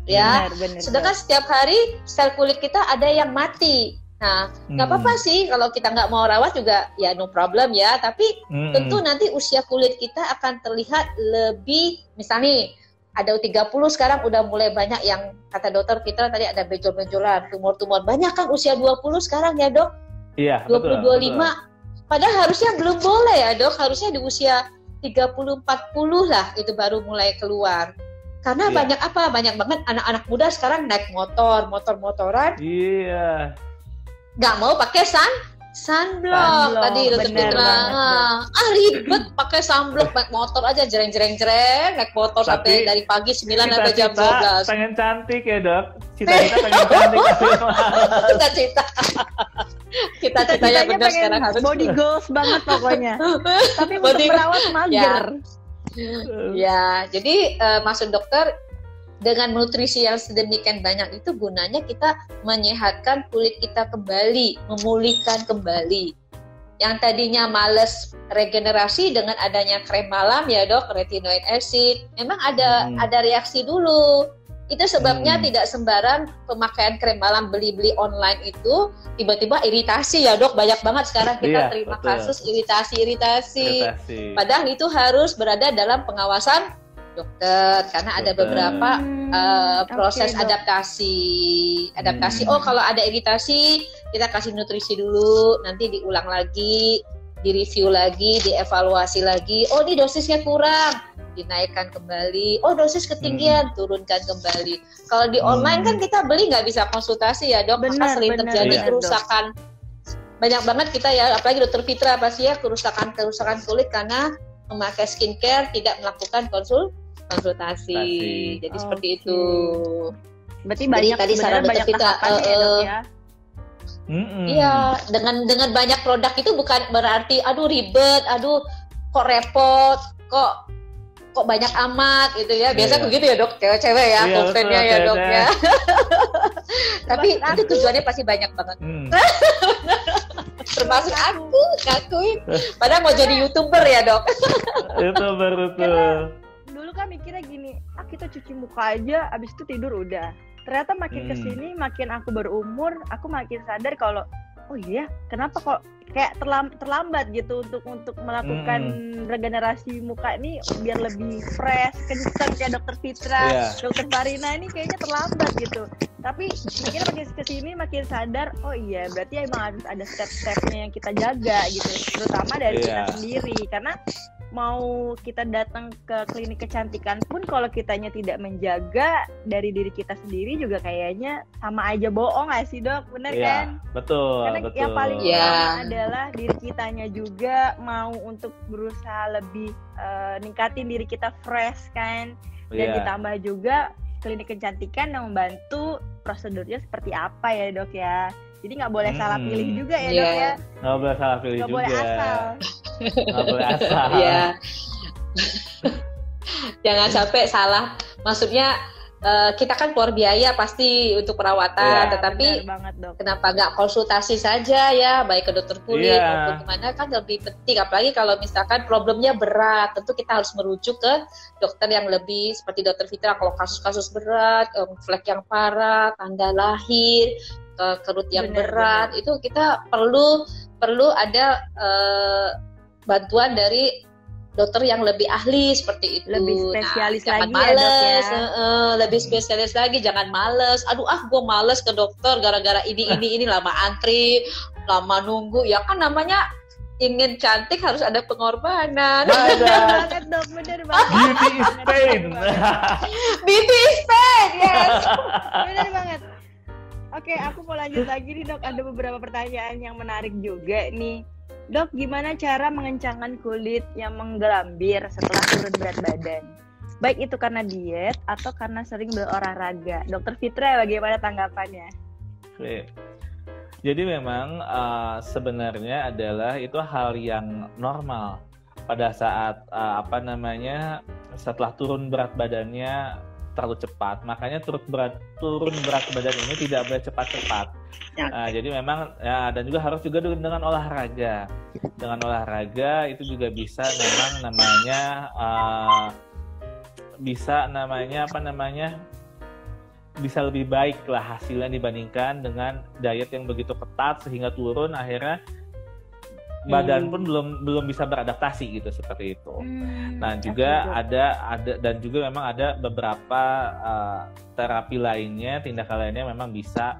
Ya. Benar, sedangkan setiap hari sel kulit kita ada yang mati. Nah, nggak apa-apa sih kalau kita nggak mau rawat juga ya no problem ya. Tapi tentu nanti usia kulit kita akan terlihat lebih, misalnya ada 30 sekarang udah mulai banyak yang kata Dokter Fitra tadi ada benjol-benjolan, tumor-tumor. Banyak kan usia 20 sekarang ya dok? Iya, 20, 25. Betul. Padahal harusnya belum boleh ya dok, harusnya di usia 30-40 lah itu baru mulai keluar. Karena banyak banget anak-anak muda sekarang naik motor-motoran. Iya. Nggak mau pakai sunblock tadi Dokter Fitra. Ribet pakai sunblock, naik motor aja jreng naik motor sampai dari pagi 9 sampai jam 12. Pengen cantik ya dok? Cita-cita pengen cantik. Cita-citanya benar sekarang harus body goals banget pokoknya. Tapi untuk merawat mager. Ya, jadi maksud dokter dengan nutrisi yang sedemikian banyak itu gunanya kita menyehatkan kulit kita kembali, memulihkan kembali. Yang tadinya males regenerasi dengan adanya krem malam ya dok, retinoid acid, memang ada reaksi dulu. Itu sebabnya tidak sembarang pemakaian krem malam beli-beli online itu tiba-tiba iritasi ya dok, banyak banget sekarang kita terima kasus iritasi. Padahal itu harus berada dalam pengawasan dokter karena ada beberapa proses adaptasi. Oh kalau ada iritasi kita kasih nutrisi dulu, nanti diulang lagi, direview lagi, dievaluasi lagi. Oh ini dosisnya kurang, dinaikkan kembali. Oh dosis ketinggian, turunkan kembali. Kalau di online kan kita beli nggak bisa konsultasi ya dok, maka sering terjadi kerusakan. Banyak banget kita ya, apalagi Dokter Fitra pasti ya kerusakan kulit karena memakai skincare tidak melakukan konsultasi. Jadi seperti itu. Berarti banyak tadi saran Dokter Fitra ya. Iya, dengan banyak produk itu bukan berarti aduh ribet, aduh kok repot, kok banyak amat gitu ya. Biasa begitu ya dok, cewek-cewek ya, komplainnya ya dok ya. Tapi itu tujuannya pasti banyak banget. Termasuk aku ngakuin. Padahal mau jadi YouTuber ya dok. YouTuber betul. Dulu kan mikirnya gini, kita cuci muka aja, abis itu tidur udah. Ternyata makin kesini, makin aku berumur, aku makin sadar kalau oh iya, kenapa kok kayak terlambat gitu untuk melakukan regenerasi muka ini biar lebih fresh, kenceng kayak Dokter Fitra, Dokter Farina ini kayaknya terlambat gitu. Tapi mikirnya makin kesini makin sadar, oh iya berarti emang harus ada step-stepnya yang kita jaga gitu, terutama dari kita sendiri. Karena mau kita datang ke klinik kecantikan pun kalau kitanya tidak menjaga dari diri kita sendiri juga kayaknya sama aja bohong gak sih dok? Bener kan? Betul. Karena betul. yang paling utama adalah diri kitanya juga mau untuk berusaha lebih ningkatin diri kita fresh kan. Dan ditambah juga klinik kecantikan yang membantu prosedurnya seperti apa ya dok ya. Jadi nggak boleh salah pilih juga ya dok ya. Nggak boleh salah pilih juga. Nggak boleh asal. Nggak boleh asal. Iya. Jangan sampai salah. Maksudnya kita kan keluar biaya pasti untuk perawatan, tetapi banget, dok. Kenapa nggak konsultasi saja ya, baik ke dokter kulit maupun kemana kan lebih penting. Apalagi kalau misalkan problemnya berat, tentu kita harus merujuk ke dokter yang lebih seperti Dokter Fitra. Kalau kasus-kasus berat, flek yang parah, tanda lahir, kerut yang berat, itu kita perlu ada bantuan dari dokter yang lebih ahli seperti itu. Lebih spesialis jangan lagi males, ya, dok, ya. Lebih spesialis lagi, jangan males. Aduh gue males ke dokter gara-gara ini lama antri, lama nunggu. Ya kan namanya ingin cantik harus ada pengorbanan. Bener banget dok, bener banget. Beauty is pain. Beauty is pain, yes. Bener banget. Oke, aku mau lanjut lagi nih dok. Ada beberapa pertanyaan yang menarik juga nih. Dok, gimana cara mengencangkan kulit yang menggelambir setelah turun berat badan? baik itu karena diet atau karena sering berolahraga. Dokter Fitra, bagaimana tanggapannya? Oke. Jadi memang sebenarnya adalah itu hal yang normal pada saat setelah turun berat badannya terlalu cepat. Makanya turun berat badan ini tidak boleh cepat-cepat. Jadi memang dan juga harus juga dengan olahraga. Dengan olahraga itu juga bisa memang bisa lebih baik lah hasilnya dibandingkan dengan diet yang begitu ketat sehingga turun akhirnya badan pun belum bisa beradaptasi gitu, seperti itu. Nah juga ada dan juga memang ada beberapa terapi lainnya, tindakan lainnya memang bisa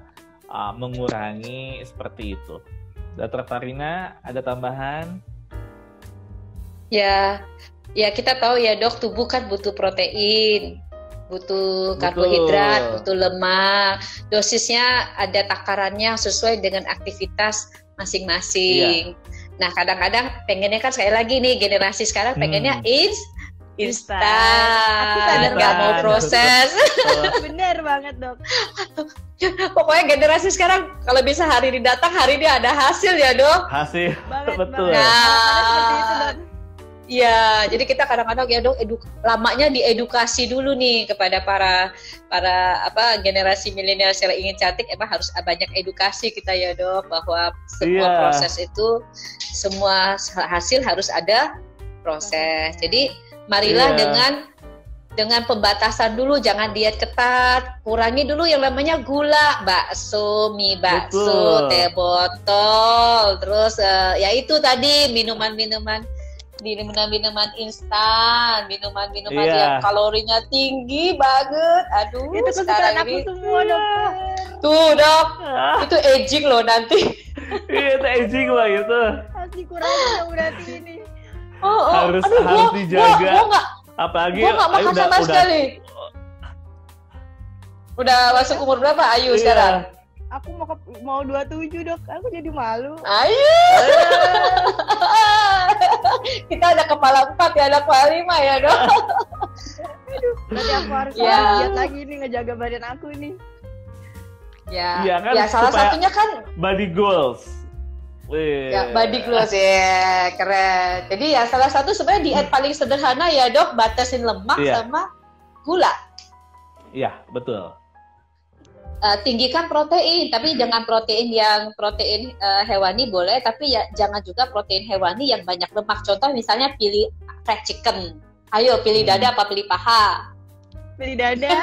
mengurangi seperti itu. Dr. Farina, ada tambahan? Ya kita tahu ya dok, tubuh kan butuh protein, butuh karbohidrat, butuh lemak. Dosisnya ada takarannya sesuai dengan aktivitas masing-masing. Nah kadang-kadang pengennya kan sekali lagi nih generasi sekarang pengennya instan, nggak mau proses. Bener banget dok. Pokoknya generasi sekarang kalau bisa hari ini datang, hari ini ada hasil ya dok. Hasil, betul. Nah, ya, jadi kita kadang-kadang ya dok, lamanya diedukasi dulu nih kepada para generasi milenial yang ingin cantik. Emang harus banyak edukasi kita ya dok, bahwa semua proses itu, semua hasil harus ada proses. Jadi marilah dengan pembatasan dulu, jangan diet ketat, kurangi dulu yang namanya gula, bakso, mie bakso, teh botol, terus ya itu tadi minuman instan, minuman yang kalorinya tinggi banget. Aduh, itu sekarang aku ini semua dokter. Tuh dok, itu aging loh nanti. Iya, itu aging loh itu. Masih kurang berarti ini. Harus dijaga. Apalagi gua nggak makan sama sekali. Udah masuk umur berapa Ayu sekarang? Aku mau 27 dok, aku jadi malu. Ayo. Kita ada kepala 4 ya, ada kepala 5 ya dok. Aduh, berarti aku harus lihat lagi nih, ngejaga badan aku nih. Ya kan, salah satunya kan body goals. Ya, body goals ya, keren. Jadi ya salah satu sebenarnya diet paling sederhana ya dok, batasin lemak sama gula. Iya, betul. Tinggikan protein, tapi jangan protein hewani boleh, tapi ya jangan juga protein hewani yang banyak lemak. Contoh misalnya pilih fried chicken. Ayo pilih dada apa pilih paha? Pilih dada.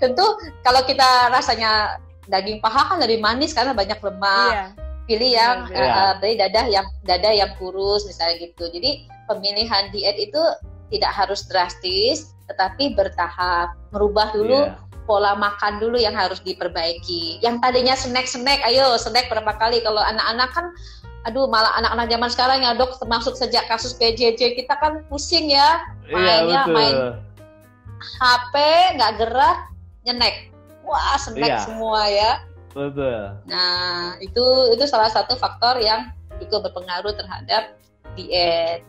Tentu kalau kita rasanya daging paha kan lebih manis karena banyak lemak. Pilih yang dada yang kurus misalnya gitu. Jadi pemilihan diet itu tidak harus drastis, tetapi bertahap, merubah dulu pola makan dulu yang harus diperbaiki. Yang tadinya snack, ayo snack berapa kali. Kalau anak-anak kan, malah anak-anak zaman sekarang ya dok, termasuk sejak kasus PJJ kita kan pusing ya, main HP, nggak gerak, nyenek. Wah, snack semua ya. Betul. Nah, itu salah satu faktor yang juga berpengaruh terhadap diet.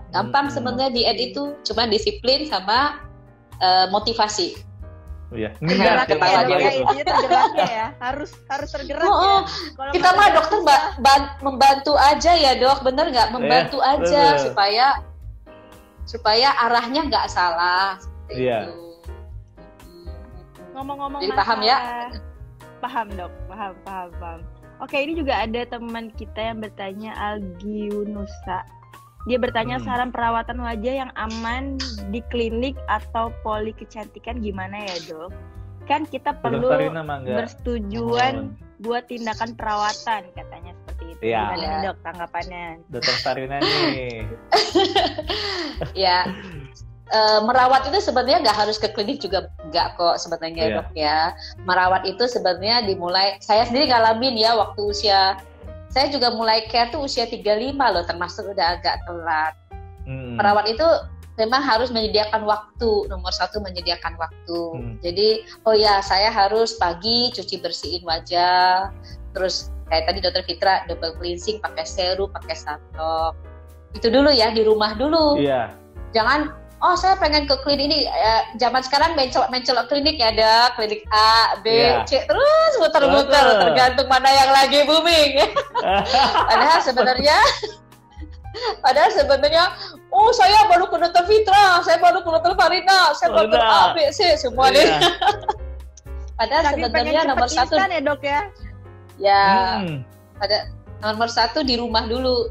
Gampang sebenarnya diet itu cuma disiplin sama motivasi. Iya. Tergeraknya ya, harus tergerak. Kita mah dokter membantu aja ya dok, bener nggak? Membantu aja supaya arahnya nggak salah. Iya. Ngomong-ngomong, jadi paham ya? Paham dok, paham. Oke, ini juga ada teman kita yang bertanya, Algi Yunusa. Dia bertanya saran perawatan wajah yang aman di klinik atau poli kecantikan gimana ya dok? Kan kita perlu bersetujuan buat tindakan perawatan katanya seperti itu. Gimana dok tanggapannya? Dokter Farina nih. Ya, merawat itu sebenarnya nggak harus ke klinik juga nggak kok sebenarnya dok ya. Merawat itu sebenarnya dimulai, saya sendiri ngalamin ya waktu usia. Saya juga mulai care tuh usia 35 loh, termasuk udah agak telat. Perawat itu memang harus menyediakan waktu, nomor 1 menyediakan waktu. Jadi, saya harus pagi cuci bersihin wajah, terus kayak tadi dokter Fitra, double cleansing, pakai serum, pakai sunblock. Itu dulu ya, di rumah dulu. Iya. Jangan, oh saya pengen ke klinik ini. Zaman sekarang mencolok klinik ya, ada klinik A, B, C, terus muter-muter, tergantung mana yang lagi booming. Padahal sebenarnya, oh saya baru ke dokter Fitra, saya baru ke dokter Farina, saya baru ke A, B, C, semua deh. Padahal sebenarnya nomor satu ya dok ya. Ya, pada nomor satu di rumah dulu.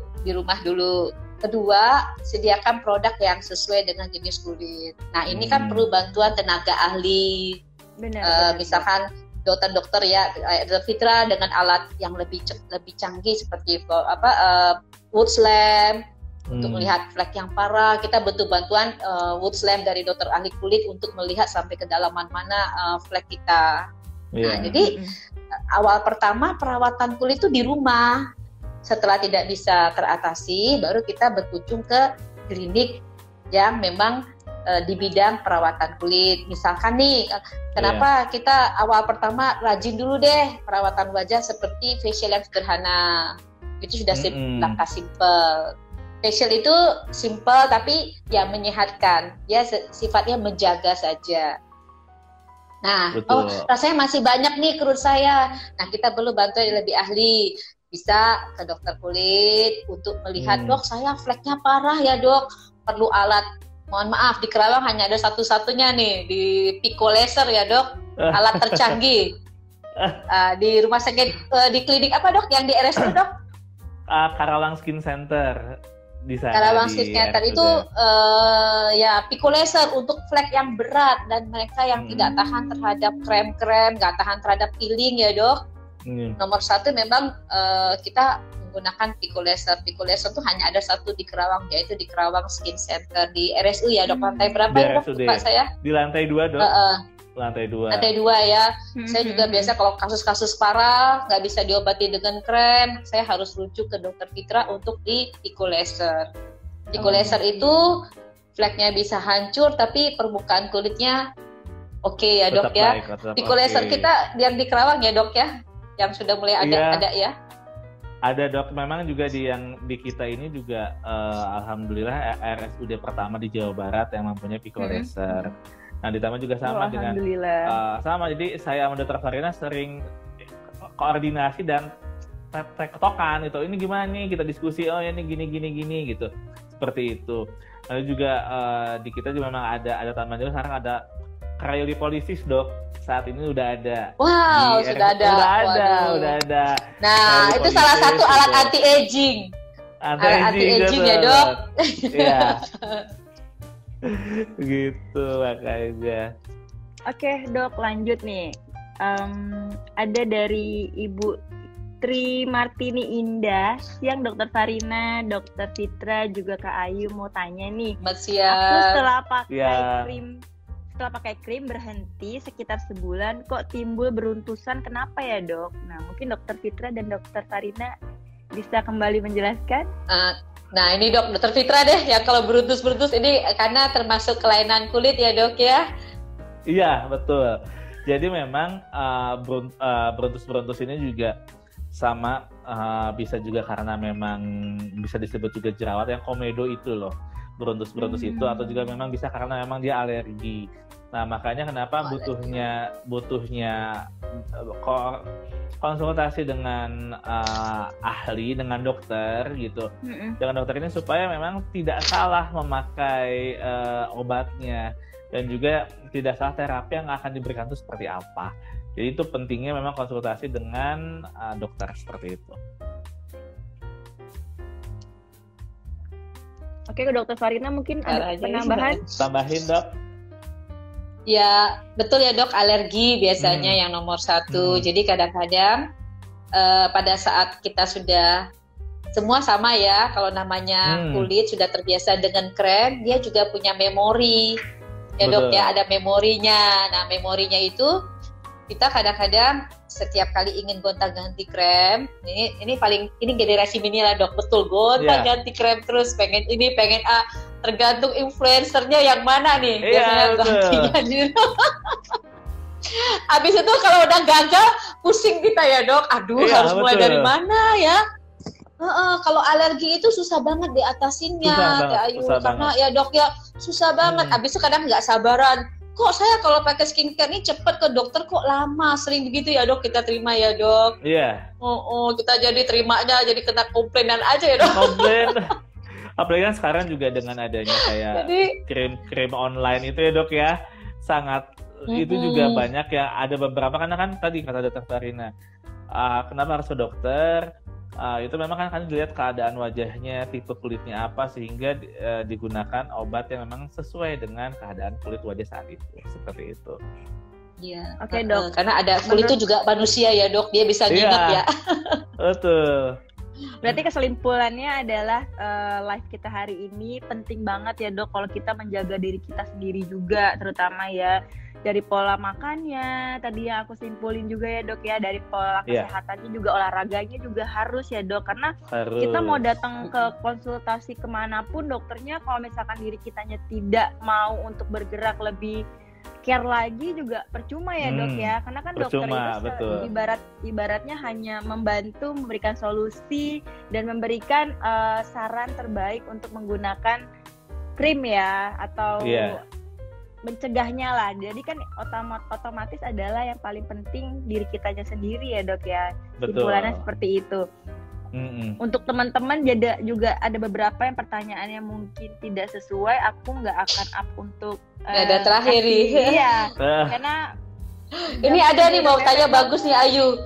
Kedua, sediakan produk yang sesuai dengan jenis kulit. Nah, ini kan perlu bantuan tenaga ahli. Benar. Misalkan dokter-dokter ya, dokter Fitra dengan alat yang lebih canggih seperti Woods Lamp untuk melihat flek yang parah. Kita butuh bantuan Woods Lamp dari dokter ahli kulit untuk melihat sampai kedalaman mana flek kita. Nah, jadi awal pertama perawatan kulit itu di rumah. Setelah tidak bisa teratasi, baru kita berkunjung ke klinik yang memang di bidang perawatan kulit. Misalkan nih, kenapa kita awal pertama rajin dulu deh perawatan wajah seperti facial yang sederhana. Itu sudah langkah simple. Facial itu simple tapi ya menyehatkan. Ya sifatnya menjaga saja. Nah, rasanya masih banyak nih kerut saya. Nah, kita perlu bantuan yang lebih ahli. Bisa ke dokter kulit untuk melihat, dok saya fleknya parah ya dok, perlu alat, mohon maaf di Kerawang hanya ada satu-satunya nih, di Pico Laser ya dok, alat tercanggih. Di rumah sakit, di klinik apa dok, yang di RSU dok? Karawang Skin Center. Di sana, Karawang Skin Center itu ya Pico Laser untuk flek yang berat dan mereka yang tidak tahan terhadap krem-krem, nggak tahan terhadap peeling ya dok. Nomor satu memang kita menggunakan Pico Laser. Pico Laser itu hanya ada satu di Kerawang, yaitu di Kerawang Skin Center di RSU ya dok. Lantai berapa ya dok? Lupa saya. Di lantai 2 dok. Lantai 2. Lantai 2 ya. Saya juga biasa kalau kasus-kasus parah nggak bisa diobati dengan krem, saya harus rujuk ke dokter Fitra untuk di Pico Laser. Pico Laser itu fleknya bisa hancur tapi permukaan kulitnya oke ya dok ya. Pico Laser kita yang di Kerawang ya dok ya, yang sudah mulai ada ya. Ada dok, memang juga di kita ini juga alhamdulillah RSUD pertama di Jawa Barat yang mempunyai Pico Laser. Nah, ditambah juga sama dengan sama. Jadi saya sama Dr. Farina sering koordinasi dan tektokan itu. Ini gimana nih, kita diskusi, oh ini gini gitu. Seperti itu. Lalu juga di kita juga memang ada tambahan juga, sekarang ada cryolipolysis dok. Saat ini udah ada. Wow, sudah ada. Nah, itu salah satu alat anti-aging. Alat anti-aging ya dok. Iya. Gitu makanya. Oke dok, lanjut nih. Ada dari Ibu Tri Martini Indah, yang Dokter Farina, Dokter Fitra, juga Kak Ayu mau tanya nih. Aku setelah pakai krim berhenti sekitar sebulan, kok timbul beruntusan, kenapa ya dok? Nah, mungkin Dokter Fitra dan Dokter Farina bisa kembali menjelaskan. Nah ini dok, Dokter Fitra deh, ya kalau beruntus-beruntus ini karena termasuk kelainan kulit ya dok ya? Iya betul. Jadi memang beruntus-beruntus ini juga sama, bisa juga karena memang bisa disebut juga jerawat yang komedo itu loh, beruntus-beruntus itu, atau juga memang bisa karena memang dia alergi. Nah makanya kenapa butuhnya konsultasi dengan ahli, dengan dokter gitu, dengan dokter ini supaya memang tidak salah memakai obatnya, dan juga tidak salah terapi yang akan diberikan itu seperti apa. Jadi itu pentingnya memang konsultasi dengan dokter seperti itu. Oke, ke Dokter Farina mungkin ada penambahan? Tambahin dok. Ya betul ya dok, alergi biasanya yang nomor satu. Jadi kadang-kadang pada saat kita sudah semua sama ya, kalau namanya kulit sudah terbiasa dengan krem, dia juga punya memori ya dok ya, ada memorinya. Nah memorinya itu kita kadang-kadang setiap kali ingin gonta-ganti krem, ini generasi mini lah dok, betul, gonta-ganti krem terus, pengen ini pengen A, tergantung influencernya yang mana nih biasanya gantinya gitu. Abis itu kalau udah gagal pusing kita ya dok, aduh harus mulai dari mana ya. Kalau alergi itu susah banget diatasinnya, Susah banget, ya Ayu, susah karena banget. ya dok ya susah banget. Abis itu kadang nggak sabaran. Kok saya kalau pakai skincare ini cepet ke dokter kok lama, sering begitu ya dok kita terima ya dok. Iya. Kita jadi terimanya jadi kena komplainan aja ya dok. Komplain. Apalagi kan sekarang juga dengan adanya kayak Jadi krim online itu ya dok ya, sangat itu juga banyak ya. Ada beberapa karena kan tadi kata dokter Farina, kenapa harus ke dokter? Itu memang kan dilihat keadaan wajahnya, tipe kulitnya apa, sehingga digunakan obat yang memang sesuai dengan keadaan kulit wajah saat itu, seperti itu. iya. Oke, Dok. Karena ada kulit itu juga manusia ya dok, dia bisa nginep ya. Betul. Berarti kesimpulannya adalah live kita hari ini penting banget ya dok, kalau kita menjaga diri kita sendiri juga, terutama ya dari pola makannya, tadi yang aku simpulin juga ya dok ya, dari pola kesehatannya juga, olahraganya juga harus ya dok, karena kita mau datang ke konsultasi kemanapun dokternya, kalau misalkan diri kitanya tidak mau untuk bergerak lebih care lagi juga percuma ya dok ya, karena kan dokter itu ibaratnya hanya membantu memberikan solusi dan memberikan saran terbaik untuk menggunakan krim ya, atau mencegahnya lah. Jadi kan otomatis adalah yang paling penting diri kitanya sendiri ya dok ya. Simpulannya seperti itu. Untuk teman-teman juga ada beberapa yang pertanyaannya mungkin tidak sesuai, aku nggak akan up untuk ada terakhir iya karena ini ada nih mau tanya bagus nih Ayu.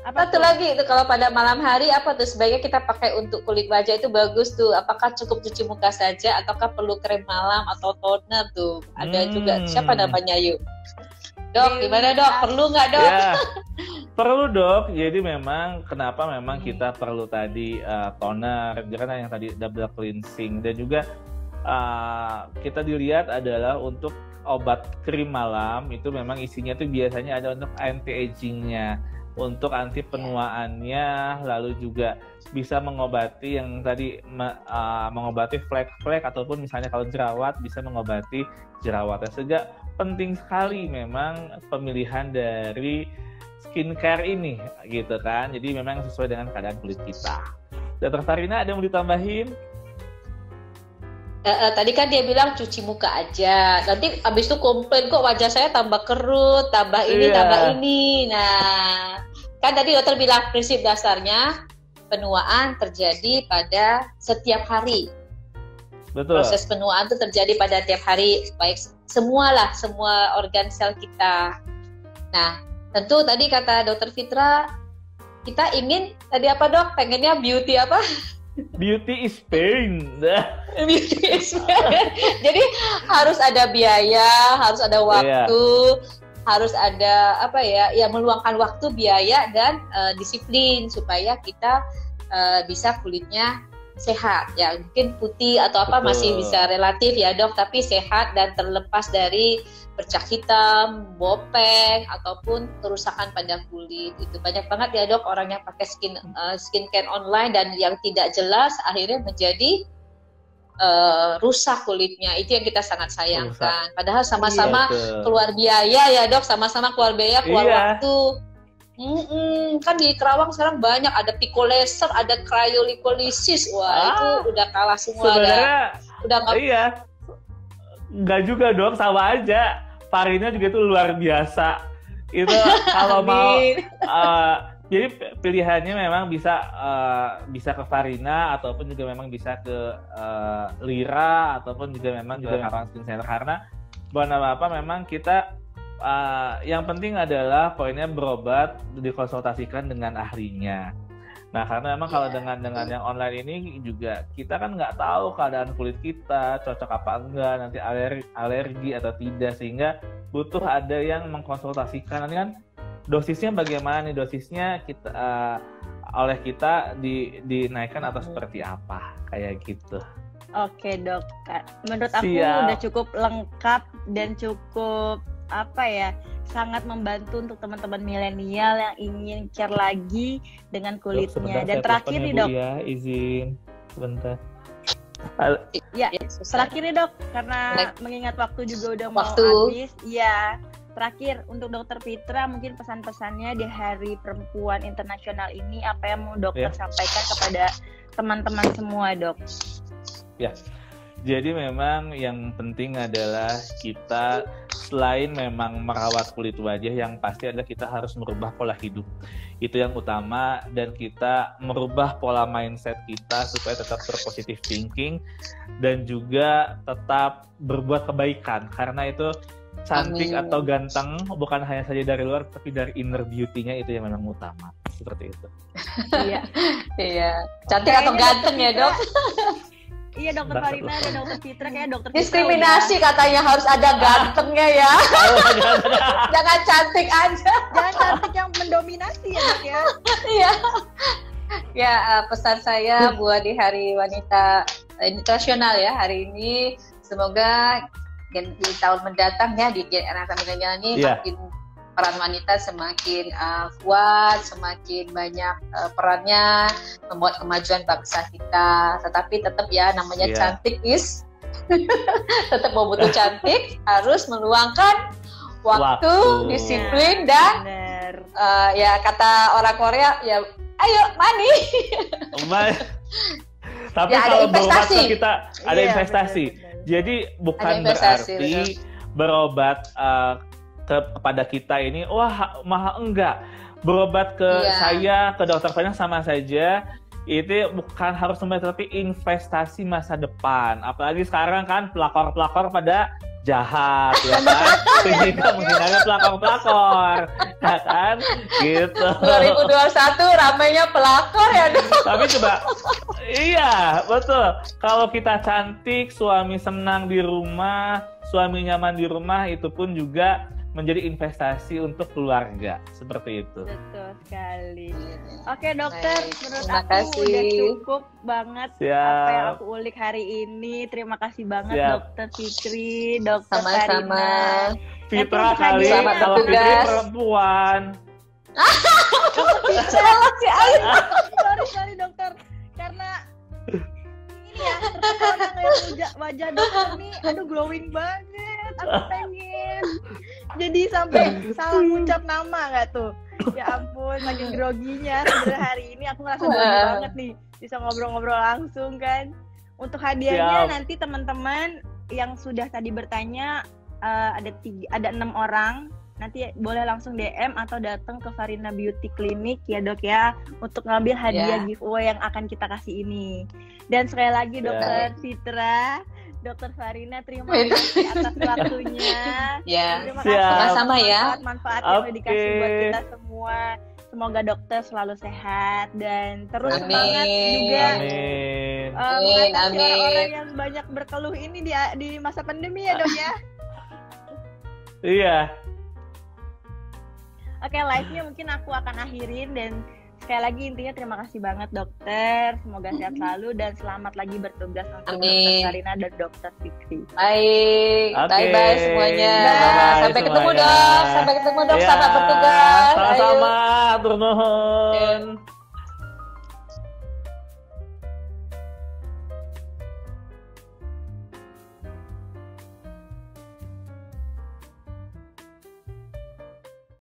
Satu lagi itu, kalau pada malam hari apa tuh sebaiknya kita pakai untuk kulit wajah itu bagus tuh, apakah cukup cuci muka saja ataukah perlu krem malam atau toner tuh? Ada juga, siapa namanya Ayu? Dok, gimana dok? Perlu nggak dok? Ya, perlu dok. Jadi memang kenapa memang kita perlu tadi toner, karena yang tadi double cleansing, dan juga kita dilihat adalah untuk obat krim malam itu memang isinya tuh biasanya ada untuk anti agingnya, untuk anti penuaannya, lalu juga bisa mengobati yang tadi mengobati flek-flek, ataupun misalnya kalau jerawat bisa mengobati jerawatnya. Sehingga penting sekali memang pemilihan dari skincare ini gitu kan. Jadi memang sesuai dengan keadaan kulit kita. Dr. Farina ada yang mau ditambahin? Tadi kan dia bilang cuci muka aja, nanti abis itu komplain kok wajah saya tambah kerut, tambah ini, tambah ini. Nah, kan tadi dokter bilang prinsip dasarnya penuaan terjadi pada setiap hari. Betul. Proses penuaan itu terjadi pada tiap hari, baik semua organ sel kita. Nah, tentu tadi kata dokter Fitra, kita ingin tadi apa dok? Pengennya beauty apa? Beauty is pain. Beauty is pain. Jadi harus ada biaya, harus ada waktu, harus ada apa ya? Ya meluangkan waktu, biaya dan disiplin supaya kita bisa kulitnya sehat. Ya mungkin putih atau apa masih bisa relatif ya dok, tapi sehat dan terlepas dari bercak hitam, bopeng ataupun kerusakan pada kulit. Itu banyak banget ya dok orang yang pakai skincare online dan yang tidak jelas akhirnya menjadi rusak kulitnya. Itu yang kita sangat sayangkan. Padahal sama-sama keluar biaya ya dok, sama-sama keluar biaya, keluar waktu. Kan di Kerawang sekarang banyak, ada picoleser, ada cryolipolysis. Wah itu udah kalah semua. Sebenarnya udah nggak juga dok, sama aja. Farina juga itu luar biasa. Itu kalau mau jadi pilihannya memang bisa ke Farina, ataupun juga memang bisa ke Lira, ataupun juga memang juga Kerawang Skin Center, karena bukan apa-apa memang kita yang penting adalah poinnya berobat dikonsultasikan dengan ahlinya. Nah karena memang kalau dengan yang online ini juga kita kan nggak tahu keadaan kulit kita cocok apa enggak, nanti alergi atau tidak, sehingga butuh ada yang mengkonsultasikan. Nanti kan dosisnya bagaimana nih, dosisnya kita oleh kita dinaikkan atau seperti apa, kayak gitu. Oke dok, menurut aku udah cukup lengkap dan cukup sangat membantu untuk teman-teman milenial yang ingin care lagi dengan kulitnya. Dan terakhir nih dok, ya, izin sebentar. Ya, terakhir nih dok, karena mengingat waktu juga udah mau habis. Iya, terakhir untuk Dokter Fitra, mungkin pesan-pesannya di Hari Perempuan Internasional ini apa yang mau dokter sampaikan kepada teman-teman semua, Dok? Ya, jadi memang yang penting adalah kita selain memang merawat kulit wajah, yang pasti adalah kita harus merubah pola hidup. Itu yang utama, dan kita merubah pola mindset kita supaya tetap berpositive thinking dan juga tetap berbuat kebaikan, karena itu cantik atau ganteng bukan hanya saja dari luar, tapi dari inner beauty-nya itu yang memang utama. Seperti itu. Iya. Iya. Cantik atau ganteng ya, Dok? Iya, Dokter Farina dan Dokter Fitra, kayak Dokter Fitra diskriminasi katanya harus ada gantengnya ya. Jangan cantik aja. Jangan cantik yang mendominasi ya, Dok ya. Iya. Ya, pesan saya buat di Hari Wanita Internasional ya hari ini, semoga di tahun mendatang ya di generasi milenial ini makin peran wanita semakin kuat, semakin banyak perannya membuat kemajuan bangsa kita. Tetapi tetap ya namanya cantik is tetap mau butuh cantik, harus meluangkan waktu, disiplin dan ya kata orang Korea ya ayo money. Tapi ya, kalau berobat kita ada investasi. Jadi bukan berarti berobat kepada kita ini wah mahal, enggak. Berobat ke saya, ke Dokter Farina sama saja. Itu bukan harus membayar, tapi investasi masa depan. Apalagi sekarang kan pelakor-pelakor pada jahat ya kan, sehingga menghindari pelakor-pelakor ya kan gitu. 2021 ramainya pelakor ya Dok. Tapi coba iya betul, kalau kita cantik, suami senang di rumah, suami nyaman di rumah, itu pun juga menjadi investasi untuk keluarga, seperti itu. Betul sekali. Oke dokter, menurut terima aku kasih. udah cukup banget apa yang aku ulik hari ini. Terima kasih banget Dokter Fitri, Dokter sama-sama. Fitra kali, kalau Fitri perempuan. Sorry dokter, karena ini ya terpesona ngeliat wajah dokter nih, aduh glowing banget. Aku pengen jadi sampai salah ngucap nama nggak tuh? Ya ampun, makin groginya sebenarnya hari ini aku ngerasa grogi banget nih, bisa ngobrol-ngobrol langsung kan. Untuk hadiahnya nanti teman-teman yang sudah tadi bertanya ada 6 orang. Nanti boleh langsung DM atau datang ke Farina Beauty Clinic ya dok ya, untuk ngambil hadiah giveaway yang akan kita kasih ini. Dan sekali lagi Dokter Fitra, Dokter Farina, terima kasih atas waktunya. Terima kasih sama-sama ya. Manfaat yang dikasih buat kita semua. Semoga dokter selalu sehat dan terus semangat juga. Amin. Orang-orang yang banyak berkeluh ini di masa pandemi ya dok ya. Iya. Oke, live-nya mungkin aku akan akhirin, dan sekali lagi intinya terima kasih banget dokter, semoga sehat selalu dan selamat lagi bertugas untuk Dokter Farina dan Dokter Fitri. Baik, bye-bye semuanya. Sampai ketemu dok, selamat bertugas. Sama-sama, turun.